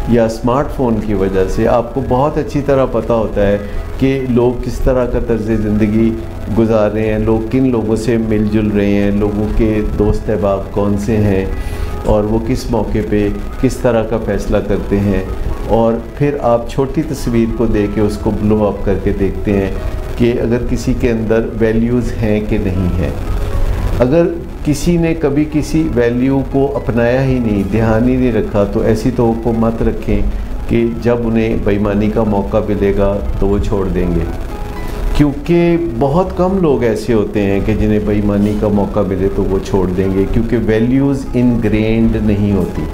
या स्मार्टफ़ोन की वजह से आपको बहुत अच्छी तरह पता होता है कि लोग किस तरह का तर्ज़ ज़िंदगी गुजार रहे हैं, लोग किन लोगों से मिलजुल रहे हैं, लोगों के दोस्त अहबाब कौन से हैं और वो किस मौके पे किस तरह का फ़ैसला करते हैं। और फिर आप छोटी तस्वीर को दे के उसको ब्लो अप करके देखते हैं कि अगर किसी के अंदर वैल्यूज़ हैं कि नहीं हैं। अगर किसी ने कभी किसी वैल्यू को अपनाया ही नहीं, ध्यान ही नहीं रखा, तो ऐसी तो को मत रखें कि जब उन्हें बेईमानी का मौका मिलेगा तो वो छोड़ देंगे, क्योंकि बहुत कम लोग ऐसे होते हैं कि जिन्हें बेईमानी का मौका मिले तो वो छोड़ देंगे, क्योंकि वैल्यूज़ इनग्रेन्ड नहीं होती।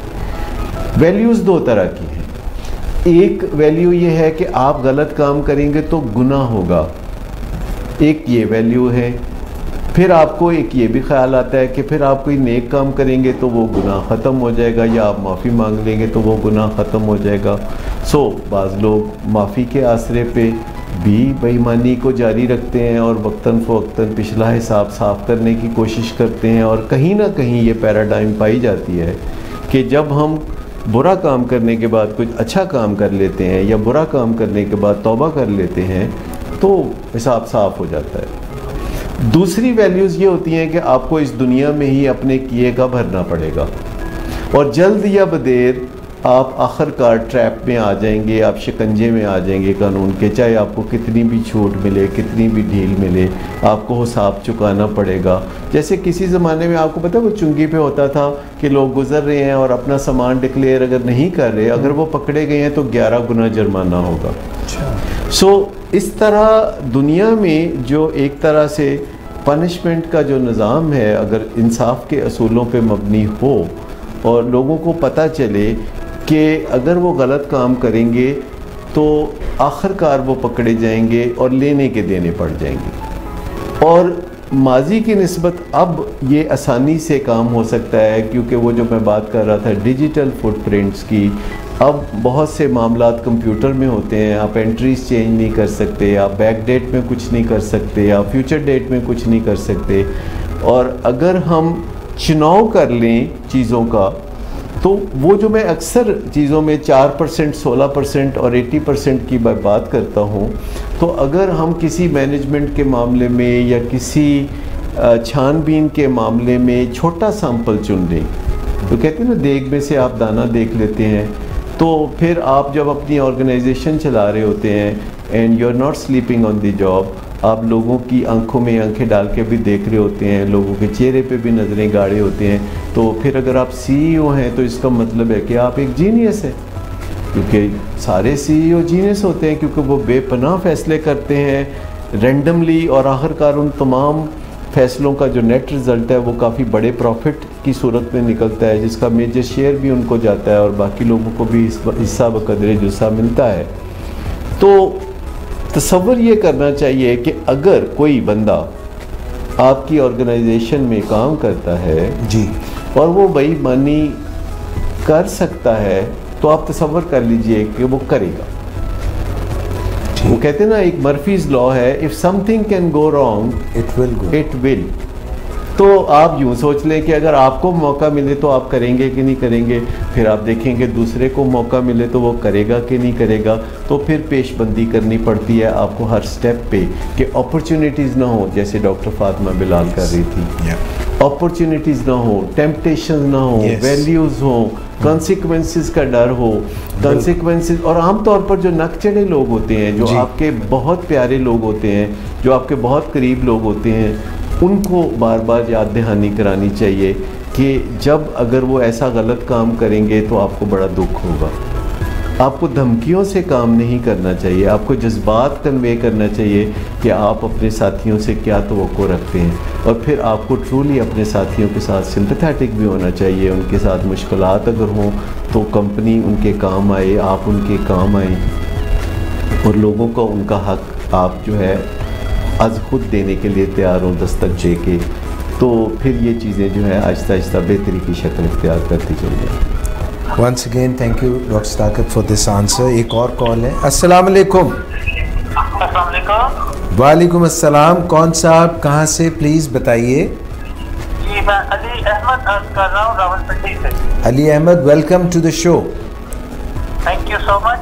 वैल्यूज़ दो तरह की हैं। एक वैल्यू ये है कि आप गलत काम करेंगे तो गुनाह होगा, एक ये वैल्यू है। फिर आपको एक ये भी ख्याल आता है कि फिर आप कोई नेक काम करेंगे तो वो गुनाह ख़त्म हो जाएगा, या आप माफ़ी मांग लेंगे तो वो गुनाह ख़त्म हो जाएगा। बाज़ लोग माफ़ी के आसरे पे भी बेईमानी को जारी रखते हैं और वक्तन फ़वक्तन पिछला हिसाब साफ़ करने की कोशिश करते हैं। और कहीं ना कहीं ये पैराडाइम पाई जाती है कि जब हम बुरा काम करने के बाद कुछ अच्छा काम कर लेते हैं या बुरा काम करने के बाद तौबा कर लेते हैं तो हिसाब साफ़ हो जाता है। दूसरी वैल्यूज़ ये होती हैं कि आपको इस दुनिया में ही अपने किए का भरना पड़ेगा, और जल्द या बदेर आप आखिरकार ट्रैप में आ जाएंगे, आप शिकंजे में आ जाएंगे कानून के। चाहे आपको कितनी भी छूट मिले, कितनी भी ढील मिले, आपको हिसाब चुकाना पड़ेगा। जैसे किसी ज़माने में आपको पता है वो चुंगी पे होता था कि लोग गुजर रहे हैं और अपना सामान डिक्लेयर अगर नहीं कर रहे, अगर वो पकड़े गए हैं तो 11 गुना जुर्माना होगा। इस तरह दुनिया में जो एक तरह से पनिशमेंट का जो निज़ाम है, अगर इंसाफ के असूलों पे मबनी हो और लोगों को पता चले कि अगर वो गलत काम करेंगे तो आखिरकार वो पकड़े जाएंगे और लेने के देने पड़ जाएंगे। और माजी की निस्बत अब ये आसानी से काम हो सकता है, क्योंकि वो जो मैं बात कर रहा था डिजिटल फुटप्रिंट्स की, अब बहुत से मामलात कंप्यूटर में होते हैं। आप एंट्रीज चेंज नहीं कर सकते, आप बैक डेट में कुछ नहीं कर सकते, आप फ्यूचर डेट में कुछ नहीं कर सकते। और अगर हम चुनाव कर लें चीज़ों का, तो वो जो मैं अक्सर चीज़ों में 4%, 16% और 80% की बात करता हूँ, तो अगर हम किसी मैनेजमेंट के मामले में या किसी छानबीन के मामले में छोटा सैंपल चुन लें, तो कहते हैं ना देग में से आप दाना देख लेते हैं, तो फिर आप जब अपनी ऑर्गेनाइजेशन चला रहे होते हैं and you are not sleeping on the job, आप लोगों की आंखों में आंखें डाल के भी देख रहे होते हैं, लोगों के चेहरे पे भी नज़रें गाड़े होते हैं, तो फिर अगर आप CEO हैं तो इसका मतलब है कि आप एक जीनियस हैं। क्योंकि सारे CEO जीनियस होते हैं, क्योंकि वो बेपनाह फ़ैसले करते हैं रैंडमली, और आखिरकार उन तमाम फ़ैसलों का जो नेट रिज़ल्ट है वो काफ़ी बड़े प्रॉफिट की सूरत में निकलता है, जिसका मेजर शेयर भी उनको जाता है और बाकी लोगों को भी हिस्सा बकदरे जुस्सा मिलता है। तो तसव्वुर ये करना चाहिए कि अगर कोई बंदा आपकी ऑर्गेनाइजेशन में काम करता है जी और वो बेईमानी कर सकता है, तो आप तसव्वुर कर लीजिए कि वो करेगा। वो कहते हैं ना, एक मर्फीज़ लॉ है, if something can go wrong it will. तो आप यूँ सोच लें कि अगर आपको मौका मिले तो आप करेंगे कि नहीं करेंगे, फिर आप देखेंगे दूसरे को मौका मिले तो वो करेगा कि नहीं करेगा। तो फिर पेशबंदी करनी पड़ती है आपको हर स्टेप पे कि अपॉर्चुनिटीज़ ना हो, जैसे डॉक्टर फातिमा बिलाल कर रही थी, अपॉर्चुनिटीज़ ना हो, टेम्पटेशन ना हो, वैल्यूज़ हो, कॉन्सिक्वेंसेस का डर हो, कॉन्सिक्वेंसेस। और आमतौर पर जो नकचढ़े लोग होते हैं, जो आपके बहुत प्यारे लोग होते हैं, जो आपके बहुत करीब लोग होते हैं, उनको बार बार याद दहानी करानी चाहिए कि जब अगर वो ऐसा गलत काम करेंगे तो आपको बड़ा दुख होगा। आपको धमकियों से काम नहीं करना चाहिए, आपको जज्बात कन्वे करना चाहिए कि आप अपने साथियों से क्या तवक्को रखते हैं, और फिर आपको ट्रूली अपने साथियों के साथ सिंपैथेटिक भी होना चाहिए। उनके साथ मुश्किलात अगर हों तो कंपनी उनके काम आए, आप उनके काम आए, और लोगों को उनका हक आप जो है आज खुद देने के लिए तैयार हो दस्तक दे के, तो फिर ये चीज़ें जो है आहिस्ता आहिस्ता बेहतरी की शक्ल इख्तियार करती चली जाए। Once again thank you doctor Sadaqat for this answer. एक और कॉल है। अस्सलाम वालेकुम। वालेकुम अस्सलाम। कौन साहब, कहाँ से, प्लीज़ बताइए। जी मैं अली अहमद कर रहा हूँ रावलपिंडी से। Ali Ahmed, welcome to the show. Thank you so much.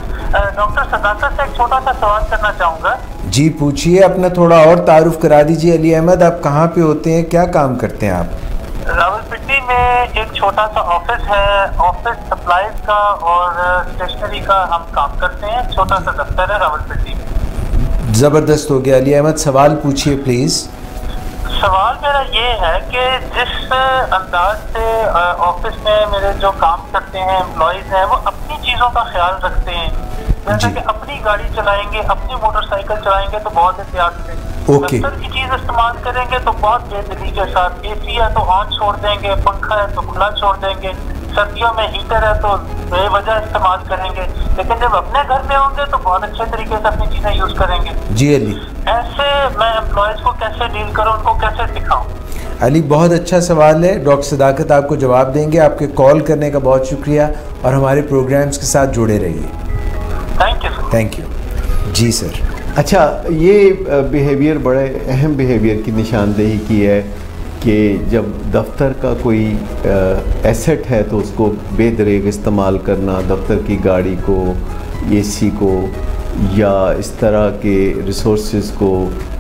Doctor Sadaqat से एक छोटा सा सवाल करना चाहूँगा। जी पूछिए, अपना थोड़ा और तारुफ करा दीजिए। अली अहमद, आप कहाँ पे होते हैं, क्या काम करते हैं आप? रावलपिंडी में एक छोटा सा ऑफिस है, ऑफिस सप्लाईज का और स्टेशनरी का हम काम करते हैं, छोटा सा दफ्तर है रावलपिंडी में। ज़बरदस्त हो गया। अली अहमद, सवाल पूछिए प्लीज़। सवाल मेरा ये है कि जिस अंदाज से ऑफिस में मेरे जो काम करते हैं एम्प्लॉयज़ हैं, वो अपनी चीज़ों का ख्याल रखते हैं, जैसे कि अपनी गाड़ी चलाएंगे, अपनी मोटरसाइकिल चलाएंगे तो बहुत एहतियात से, दफ्तर की चीज़ इस्तेमाल करेंगे तो बहुत बेदली के साथ, AC है तो ऑन छोड़ देंगे, पंखा है तो खुला छोड़ देंगे, सर्दियों में हीटर है तो बेवजह इस्तेमाल करेंगे, लेकिन जब अपने घर में होंगे तो बहुत अच्छे तरीके से अपनी चीजें यूज करेंगे। जी अली, ऐसे मैं एम्प्लॉयज को कैसे डील करूं, उनको कैसे सिखाऊं? अली बहुत अच्छा सवाल है, डॉक्टर सदाकत आपको जवाब देंगे। आपके कॉल करने का बहुत शुक्रिया और हमारे प्रोग्राम्स के साथ जुड़े रहिए। Thank you sir. Thank you. जी सर। अच्छा, ये बिहेवियर बड़े अहम बिहेवियर की निशानदेही की है कि जब दफ्तर का कोई एसेट है तो उसको बेदरेग इस्तेमाल करना, दफ्तर की गाड़ी को, एसी को या इस तरह के रिसोर्सेज को,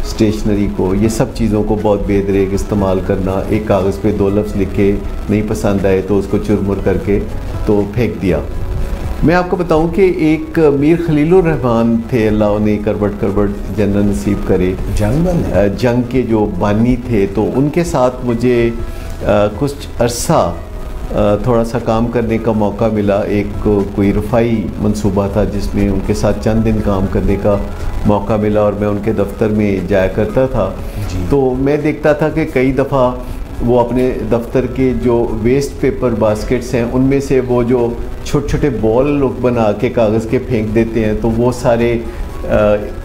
स्टेशनरी को, ये सब चीज़ों को बहुत बेदरेग इस्तेमाल करना। एक कागज़ पे 2 लफ्ज़ लिख के नहीं पसंद आए तो उसको चुरमुर करके तो फेंक दिया। मैं आपको बताऊं कि एक मीर खलीलुर रहमान थे, अल्लाह उन्हें करबट जन्नत नसीब करे, जंग के जो बानी थे, तो उनके साथ मुझे कुछ अरसा थोड़ा सा काम करने का मौका मिला। एक कोई रफ़ाई मंसूबा था जिसमें उनके साथ चंद दिन काम करने का मौका मिला और मैं उनके दफ्तर में जाया करता था। तो मैं देखता था कि कई दफ़ा वो अपने दफ्तर के जो वेस्ट पेपर बास्केट्स हैं उनमें से वो जो छोटे छोटे बॉल लोग बना के कागज़ के फेंक देते हैं, तो वो सारे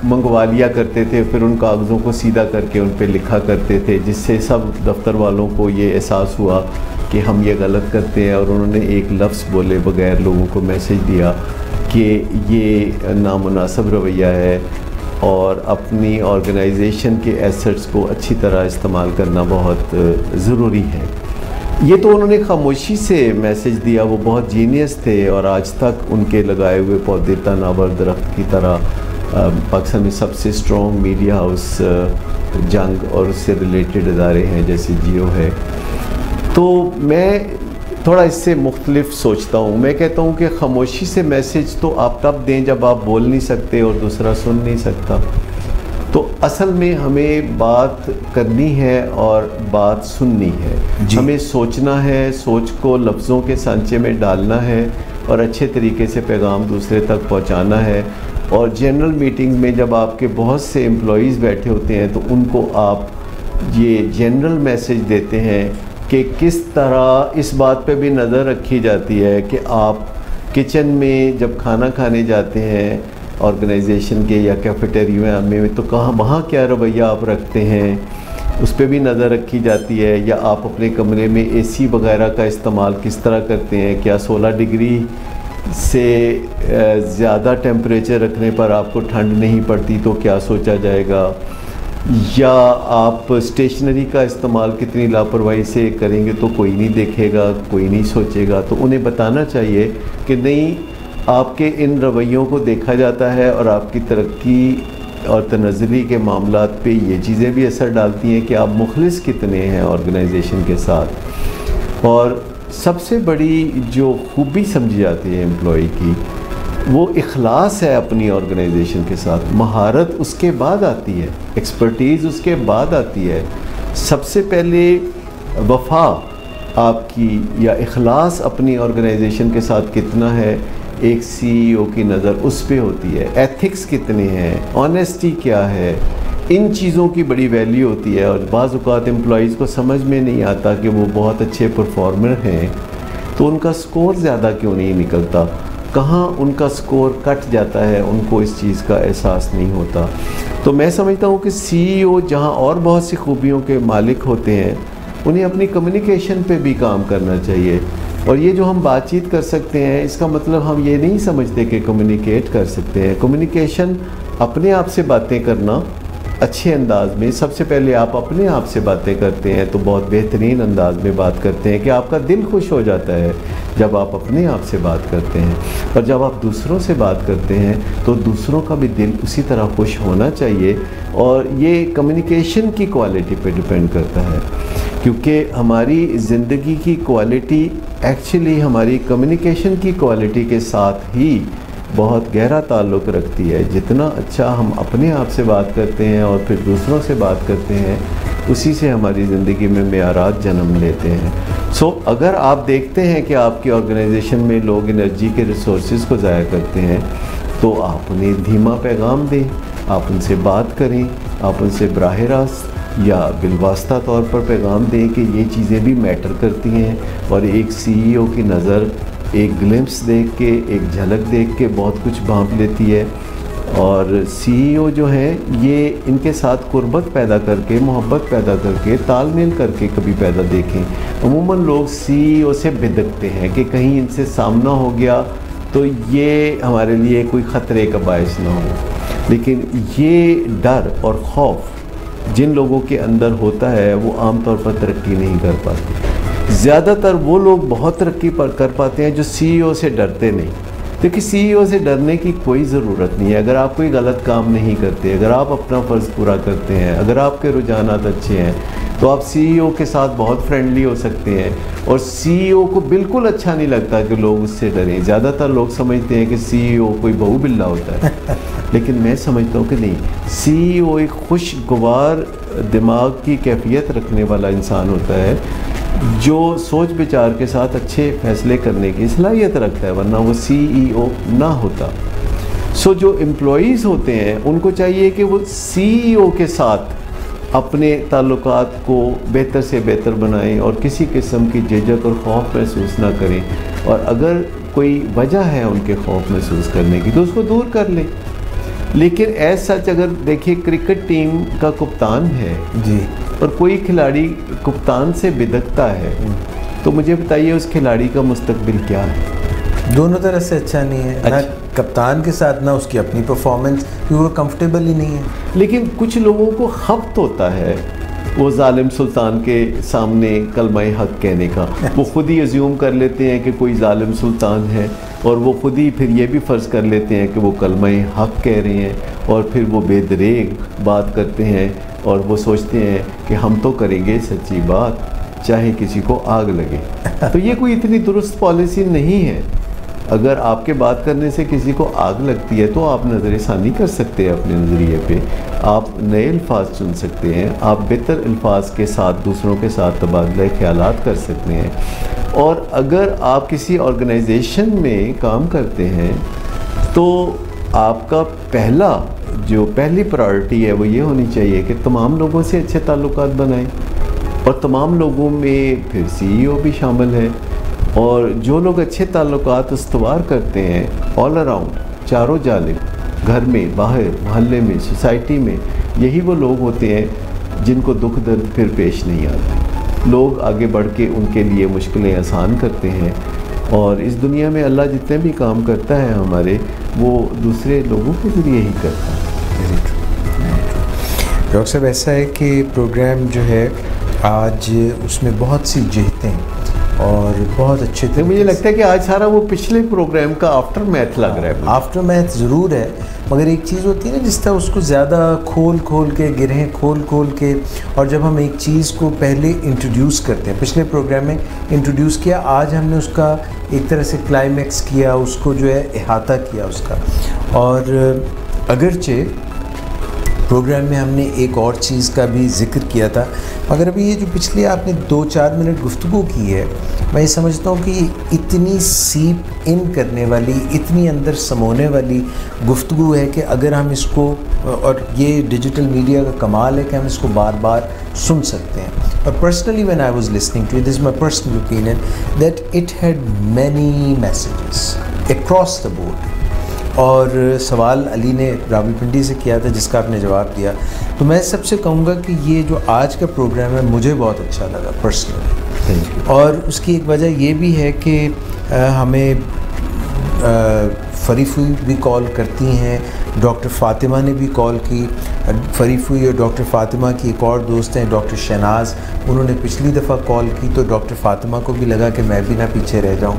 मंगवा लिया करते थे। फिर उन कागज़ों को सीधा करके उन पे लिखा करते थे, जिससे सब दफ्तर वालों को ये एहसास हुआ कि हम ये गलत करते हैं। और उन्होंने एक लफ्ज़ बोले बगैर लोगों को मैसेज दिया कि ये नामुनासिब रवैया है और अपनी ऑर्गेनाइजेशन के एसेट्स को अच्छी तरह इस्तेमाल करना बहुत ज़रूरी है। ये तो उन्होंने खामोशी से मैसेज दिया, वो बहुत जीनियस थे और आज तक उनके लगाए हुए पौधे तनावर दरख्त की तरह पाकिस्तान में सबसे स्ट्रॉन्ग मीडिया हाउस जंग और उससे रिलेटेड इदारे हैं जैसे जियो है। तो मैं थोड़ा इससे मुख्तलिफ सोचता हूँ। मैं कहता हूँ कि खामोशी से मैसेज तो आप तब दें जब आप बोल नहीं सकते और दूसरा सुन नहीं सकता। तो असल में हमें बात करनी है और बात सुननी है। हमें सोचना है, सोच को लफ्ज़ों के सांचे में डालना है और अच्छे तरीके से पैगाम दूसरे तक पहुँचाना है। और जनरल मीटिंग में जब आपके बहुत से एम्प्लॉइज़ बैठे होते हैं तो उनको आप ये जनरल मैसेज देते हैं कि किस तरह इस बात पे भी नज़र रखी जाती है कि आप किचन में जब खाना खाने जाते हैं ऑर्गेनाइजेशन के या कैफेटेरिया में तो कहाँ वहाँ क्या रवैया आप रखते हैं, उस पर भी नज़र रखी जाती है। या आप अपने कमरे में एसी वगैरह का इस्तेमाल किस तरह करते हैं, क्या 16 डिग्री से ज़्यादा टेम्परेचर रखने पर आपको ठंड नहीं पड़ती तो क्या सोचा जाएगा। या आप स्टेशनरी का इस्तेमाल कितनी लापरवाही से करेंगे तो कोई नहीं देखेगा, कोई नहीं सोचेगा। तो उन्हें बताना चाहिए कि नहीं, आपके इन रवैयों को देखा जाता है और आपकी तरक्की और तनज़्ज़ुली के मामलात पे ये चीज़ें भी असर डालती हैं कि आप मुखलिस कितने हैं ऑर्गेनाइजेशन के साथ। और सबसे बड़ी जो खूबी समझी जाती है एम्प्लॉई की वो इखलास है अपनी ऑर्गेनाइजेशन के साथ। महारत उसके बाद आती है, एक्सपर्टीज़ उसके बाद आती है। सबसे पहले वफा आपकी या इखलास अपनी ऑर्गेनाइजेशन के साथ कितना है, एक सीईओ की नज़र उस पे होती है। एथिक्स कितने हैं, ऑनेस्टी क्या है, इन चीज़ों की बड़ी वैल्यू होती है। और बाज़ औक़ात एम्प्लॉइज़ को समझ में नहीं आता कि वो बहुत अच्छे परफॉर्मर हैं तो उनका स्कोर ज़्यादा क्यों नहीं निकलता, कहाँ उनका स्कोर कट जाता है, उनको इस चीज़ का एहसास नहीं होता। तो मैं समझता हूँ कि सीईओ जहाँ और बहुत सी खूबियों के मालिक होते हैं उन्हें अपनी कम्युनिकेशन पे भी काम करना चाहिए। और ये जो हम बातचीत कर सकते हैं इसका मतलब हम ये नहीं समझते कि कम्युनिकेट कर सकते हैं। कम्युनिकेशन अपने आप से बातें करना अच्छे अंदाज में, सबसे पहले आप अपने आप से बातें करते हैं तो बहुत बेहतरीन अंदाज में बात करते हैं कि आपका दिल खुश हो जाता है जब आप अपने आप से बात करते हैं। और जब आप दूसरों से बात करते हैं तो दूसरों का भी दिल उसी तरह खुश होना चाहिए। और ये कम्युनिकेशन की क्वालिटी पे डिपेंड करता है, क्योंकि हमारी ज़िंदगी की क्वालिटी एक्चुअली हमारी कम्युनिकेशन की क्वालिटी के साथ ही बहुत गहरा ताल्लुक़ रखती है। जितना अच्छा हम अपने आप से बात करते हैं और फिर दूसरों से बात करते हैं, उसी से हमारी ज़िंदगी में मेयारात जन्म लेते हैं। सो अगर आप देखते हैं कि आपकी ऑर्गेनाइजेशन में लोग एनर्जी के रिसोर्सेज को ज़ाया करते हैं तो आप उन्हें धीमा पैगाम दें, आप उनसे बात करें, आप उनसे बराह रास्त या बिलवास्ता तौर पर पैगाम दें कि ये चीज़ें भी मैटर करती हैं, और एक CEO की नज़र एक ग्लिम्स देख के, एक झलक देख के बहुत कुछ भांप लेती है। और CEO जो हैं ये इनके साथ कुर्बत पैदा करके, मोहब्बत पैदा करके, तालमेल करके कभी पैदा देखें। अमूमन लोग CEO से बिदकते हैं कि कहीं इनसे सामना हो गया तो ये हमारे लिए कोई ख़तरे का बायस ना हो। लेकिन ये डर और खौफ जिन लोगों के अंदर होता है वो आमतौर पर तरक्की नहीं कर पाते। ज़्यादातर वो लोग बहुत तरक्की कर पाते हैं जो CEO से डरते नहीं। देखिए, CEO से डरने की कोई ज़रूरत नहीं है। अगर आप कोई गलत काम नहीं करते, अगर आप अपना फ़र्ज़ पूरा करते हैं, अगर आपके रुझानात अच्छे हैं, तो आप CEO के साथ बहुत फ्रेंडली हो सकते हैं। और CEO को बिल्कुल अच्छा नहीं लगता कि लोग उससे डरें। ज़्यादातर लोग समझते हैं कि CEO कोई बहू बिल्ला होता है लेकिन मैं समझता हूँ कि नहीं, CEO एक खुशगवार दिमाग की कैफियत रखने वाला इंसान होता है जो सोच विचार के साथ अच्छे फैसले करने की सलाहियत रखता है, वरना वो CEO ना होता। सो जो एम्प्लॉइज़ होते हैं उनको चाहिए कि वो CEO के साथ अपने ताल्लुकात को बेहतर से बेहतर बनाएं और किसी किस्म की झिझक और खौफ महसूस ना करें। और अगर कोई वजह है उनके खौफ महसूस करने की तो उसको दूर कर लें। लेकिन ऐसा सच अगर देखिए, क्रिकेट टीम का कप्तान है जी, और कोई खिलाड़ी कप्तान से बिदकता है, तो मुझे बताइए उस खिलाड़ी का मुस्तकबिल क्या है? दोनों तरह से अच्छा नहीं है। ना कप्तान के साथ ना उसकी अपनी परफॉर्मेंस, क्योंकि वो कंफर्टेबल ही नहीं है। लेकिन कुछ लोगों को खप्त होता है वो जालिम सुल्तान के सामने कलमा हक कहने का। वो खुद ही अज्यूम कर लेते हैं कि कोई जालिम सुल्तान है, और वो खुद ही फिर ये भी फ़र्ज़ कर लेते हैं कि वो कलमा हक कह रहे हैं, और फिर वो बेदरेग बात करते हैं और वो सोचते हैं कि हम तो करेंगे सच्ची बात चाहे किसी को आग लगे। तो ये कोई इतनी दुरुस्त पॉलिसी नहीं है। अगर आपके बात करने से किसी को आग लगती है तो आप नज़रसानी कर सकते हैं अपने नज़रिए पे, आप नए अल्फाज चुन सकते हैं, आप बेहतर अल्फाज के साथ दूसरों के साथ तबादला ख़यालात कर सकते हैं। और अगर आप किसी ऑर्गेनाइजेशन में काम करते हैं तो आपका पहली प्रायोरिटी है वो ये होनी चाहिए कि तमाम लोगों से अच्छे ताल्लुकात बनाएं, और तमाम लोगों में फिर CEO भी शामिल है। और जो लोग अच्छे ताल्लुकात इस्तवार करते हैं ऑल अराउंड, चारों जानिब, घर में, बाहर, मोहल्ले में, सोसाइटी में, यही वो लोग होते हैं जिनको दुख दर्द फिर पेश नहीं आते। लोग आगे बढ़ के उनके लिए मुश्किलें आसान करते हैं। और इस दुनिया में अल्लाह जितने भी काम करता है हमारे, वो दूसरे लोगों के ज़रिए ही करता है। डॉक्टर साहब, ऐसा है कि प्रोग्राम जो है आज उसमें बहुत सी जिहतें और बहुत अच्छे थे। मुझे लगता है कि आज सारा वो पिछले प्रोग्राम का आफ्टर मैथ लग रहा है। आफ्टर मैथ ज़रूर है, मगर एक चीज़ होती है ना, जिस तरह उसको ज़्यादा खोल के गिरहें खोल के, और जब हम एक चीज़ को पहले इंट्रोड्यूस करते हैं, पिछले प्रोग्राम में इंट्रोड्यूस किया, आज हमने उसका एक तरह से क्लाइमैक्स किया, उसको जो है इहाता किया उसका। और अगरचे प्रोग्राम में हमने एक और चीज़ का भी जिक्र किया था, मगर अभी ये जो पिछले आपने 2-4 मिनट गुफ्तगू की है, मैं ये समझता हूँ कि इतनी सीप इन करने वाली, इतनी अंदर समोने वाली गुफ्तगू है कि अगर हम इसको, और ये डिजिटल मीडिया का कमाल है कि हम इसको बार बार सुन सकते हैं। और personally when I was listening to it, this is my personal opinion that it had many messages across the board. और सवाल अली ने रावलपिंडी से किया था जिसका आपने जवाब दिया, तो मैं सबसे कहूँगा कि ये जो आज का प्रोग्राम है मुझे बहुत अच्छा लगा पर्सनली। और उसकी एक वजह ये भी है कि हमें फरीफुई भी कॉल करती हैं, डॉक्टर फ़ातिमा ने भी कॉल की। फरीफुई और डॉक्टर फ़ातिमा की एक और दोस्त हैं डॉक्टर शहनाज, उन्होंने पिछली दफ़ा कॉल की तो डॉक्टर फ़ातिमा को भी लगा कि मैं भी ना पीछे रह जाऊं,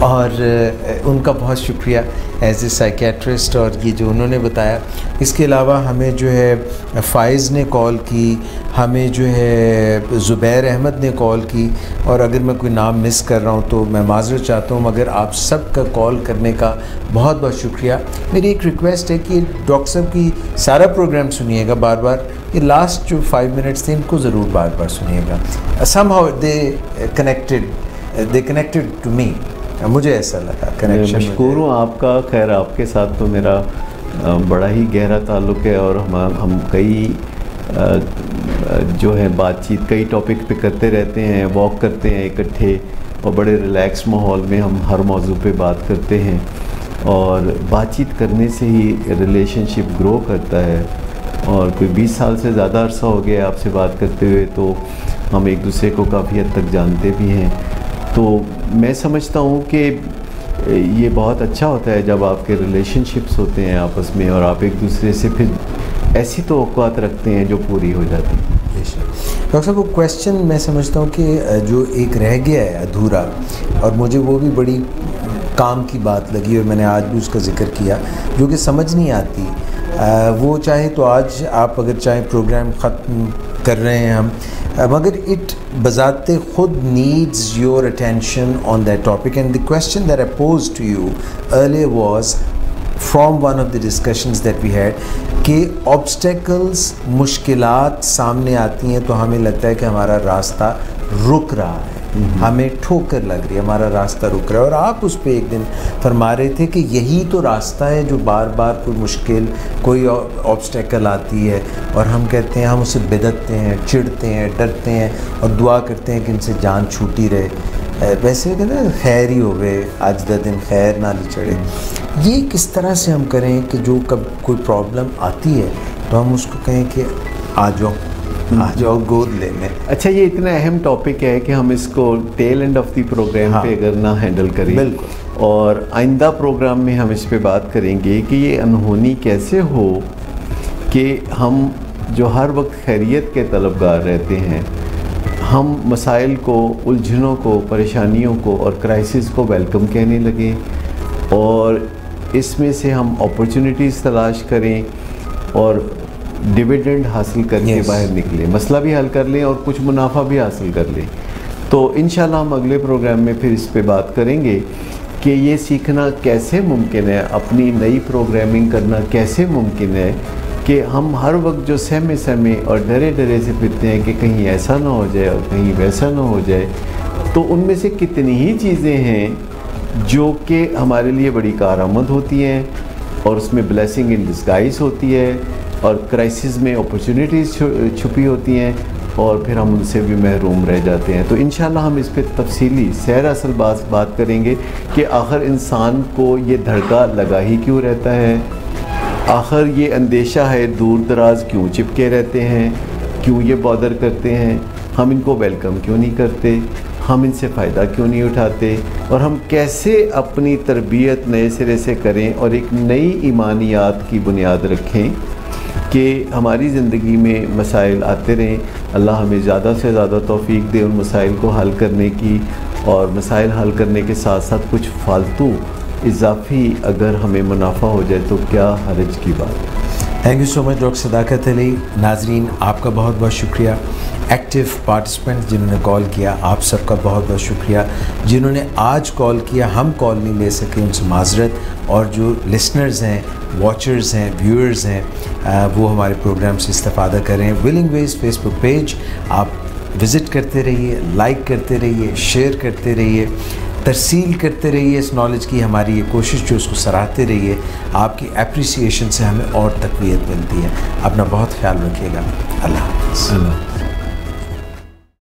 और उनका बहुत शुक्रिया एज ए साइकेट्रिस्ट और ये जो उन्होंने बताया। इसके अलावा हमें जो है फ़ाइज़ ने कॉल की, हमें जो है ज़ुबैर अहमद ने कॉल की, और अगर मैं कोई नाम मिस कर रहा हूँ तो मैं माज़रत चाहता हूँ, मगर आप सब का कॉल करने का बहुत बहुत शुक्रिया। मेरी एक रिक्वेस्ट है कि डॉक्टर साहब की सारा प्रोग्राम सुनिएगा बार बार, ये लास्ट जो 5 मिनट्स थे इनको ज़रूर बार बार सुनिएगा। Somehow they connected to me, मुझे ऐसा लगा कनेक्शन। मशकूर हूँ आपका। खैर आपके साथ तो मेरा बड़ा ही गहरा ताल्लुक़ है, और हम कई जो है बातचीत कई टॉपिक पे करते रहते हैं, वॉक करते हैं इकट्ठे और बड़े रिलैक्स माहौल में हम हर मौजू पे बात करते हैं और बातचीत करने से ही रिलेशनशिप ग्रो करता है। और कोई 20 साल से ज़्यादा अरसा हो गया आपसे बात करते हुए, तो हम एक दूसरे को काफ़ी हद तक जानते भी हैं। तो मैं समझता हूँ कि ये बहुत अच्छा होता है जब आपके रिलेशनशिप्स होते हैं आपस में और आप एक दूसरे से फिर ऐसी तवक्कुआत रखते हैं जो पूरी हो जाती है। डॉक्टर साहब, वो क्वेश्चन मैं समझता हूँ कि जो एक रह गया है अधूरा, और मुझे वो भी बड़ी काम की बात लगी और मैंने आज भी उसका जिक्र किया, जो कि समझ नहीं आती। वो चाहे तो आज आप अगर चाहे प्रोग्राम ख़त्म कर रहे हैं हम, मगर इट बज़ाते खुद needs your attention on that topic. And the question that I posed to you earlier was from one of the discussions that we had कि ऑब्स्टेकल्स, मुश्किलात सामने आती हैं तो हमें लगता है कि हमारा रास्ता रुक रहा है, हमें ठोकर लग रही है, हमारा रास्ता रुक रहा है। और आप उस पर एक दिन फरमा रहे थे कि यही तो रास्ता है जो बार बार कोई मुश्किल, कोई ऑब्स्टेकल आती है और हम कहते हैं, हम उसे बिदतते हैं, चिढ़ते हैं, डरते हैं और दुआ करते हैं कि इनसे जान छूटी रहे। वैसे कहते हैं खैर ही हो गए, आज द दिन खैर ना ले चढ़े। ये किस तरह से हम करें कि जो कब कोई प्रॉब्लम आती है तो हम उसको कहें कि आ जाओ गोद लेने। अच्छा, ये इतना अहम टॉपिक है कि हम इसको tail end of the programme पे अगर ना हैंडल करें, बिल्कुल, और आइंदा प्रोग्राम में हम इस पे बात करेंगे कि ये अनहोनी कैसे हो कि हम जो हर वक्त खैरियत के तलबगार रहते हैं, हम मसाइल को, उलझनों को, परेशानियों को और क्राइसिस को वेलकम कहने लगें और इसमें से हम अपॉर्चुनिटीज़ तलाश करें और डिविडेंड हासिल करके बाहर निकलें, मसला भी हल कर लें और कुछ मुनाफा भी हासिल कर लें। तो इंशाल्लाह हम अगले प्रोग्राम में फिर इस पे बात करेंगे कि ये सीखना कैसे मुमकिन है, अपनी नई प्रोग्रामिंग करना कैसे मुमकिन है कि हम हर वक्त जो सहमे और डरे से फिरते हैं कि कहीं ऐसा ना हो जाए और कहीं वैसा ना हो जाए। तो उनमें से कितनी ही चीज़ें हैं जो कि हमारे लिए बड़ी कारआमद होती हैं और उसमें ब्लेसिंग इन डिस्गाइज होती है और क्राइसिस में अपॉर्चुनिटीज़ छुपी होती हैं और फिर हम उनसे भी महरूम रह जाते हैं। तो इंशाल्लाह हम इस पर तफसीली सैर असल बात करेंगे कि आखिर इंसान को ये धड़का लगा ही क्यों रहता है, आखिर ये अंदेशा है दूर दराज क्यों चिपके रहते हैं, क्यों ये बॉदर करते हैं, हम इनको वेलकम क्यों नहीं करते, हम इनसे फ़ायदा क्यों नहीं उठाते और हम कैसे अपनी तरबियत नए सिरे से करें और एक नई ईमानियात की बुनियाद रखें कि हमारी ज़िंदगी में मसाइल आते रहें। अल्लाह हमें ज़्यादा से ज़्यादा तौफ़ीक दे उन मसाइल को हल करने की, और मसाइल हल करने के साथ साथ कुछ फ़ालतू इजाफ़ी अगर हमें मुनाफा हो जाए तो क्या हर्ज की बात है। Thank you so much doctor Sadaqat Ali. नाजरीन, आपका बहुत बहुत शुक्रिया। एक्टिव पार्टिसिपेंट्स जिन्होंने कॉल किया, आप सबका बहुत बहुत शुक्रिया। जिन्होंने आज कॉल किया, हम कॉल नहीं ले सके, उनसे माजरत। और जो लिसनर्स हैं, वॉचर्स हैं, व्यूअर्स हैं, वो हमारे प्रोग्राम से इस्तेफ़ादा करें। विलिंग वेज फेसबुक पेज आप विज़िट करते रहिए, लाइक करते रहिए, शेयर करते रहिए, तरसील करते रहिए इस नॉलेज की। हमारी ये कोशिश जो उसको सराहते रहिए। आपकी एप्रिसिएशन से हमें और तक़वियत मिलती है। अपना बहुत ख्याल रखिएगा। अल्लाह हाफ़िज़।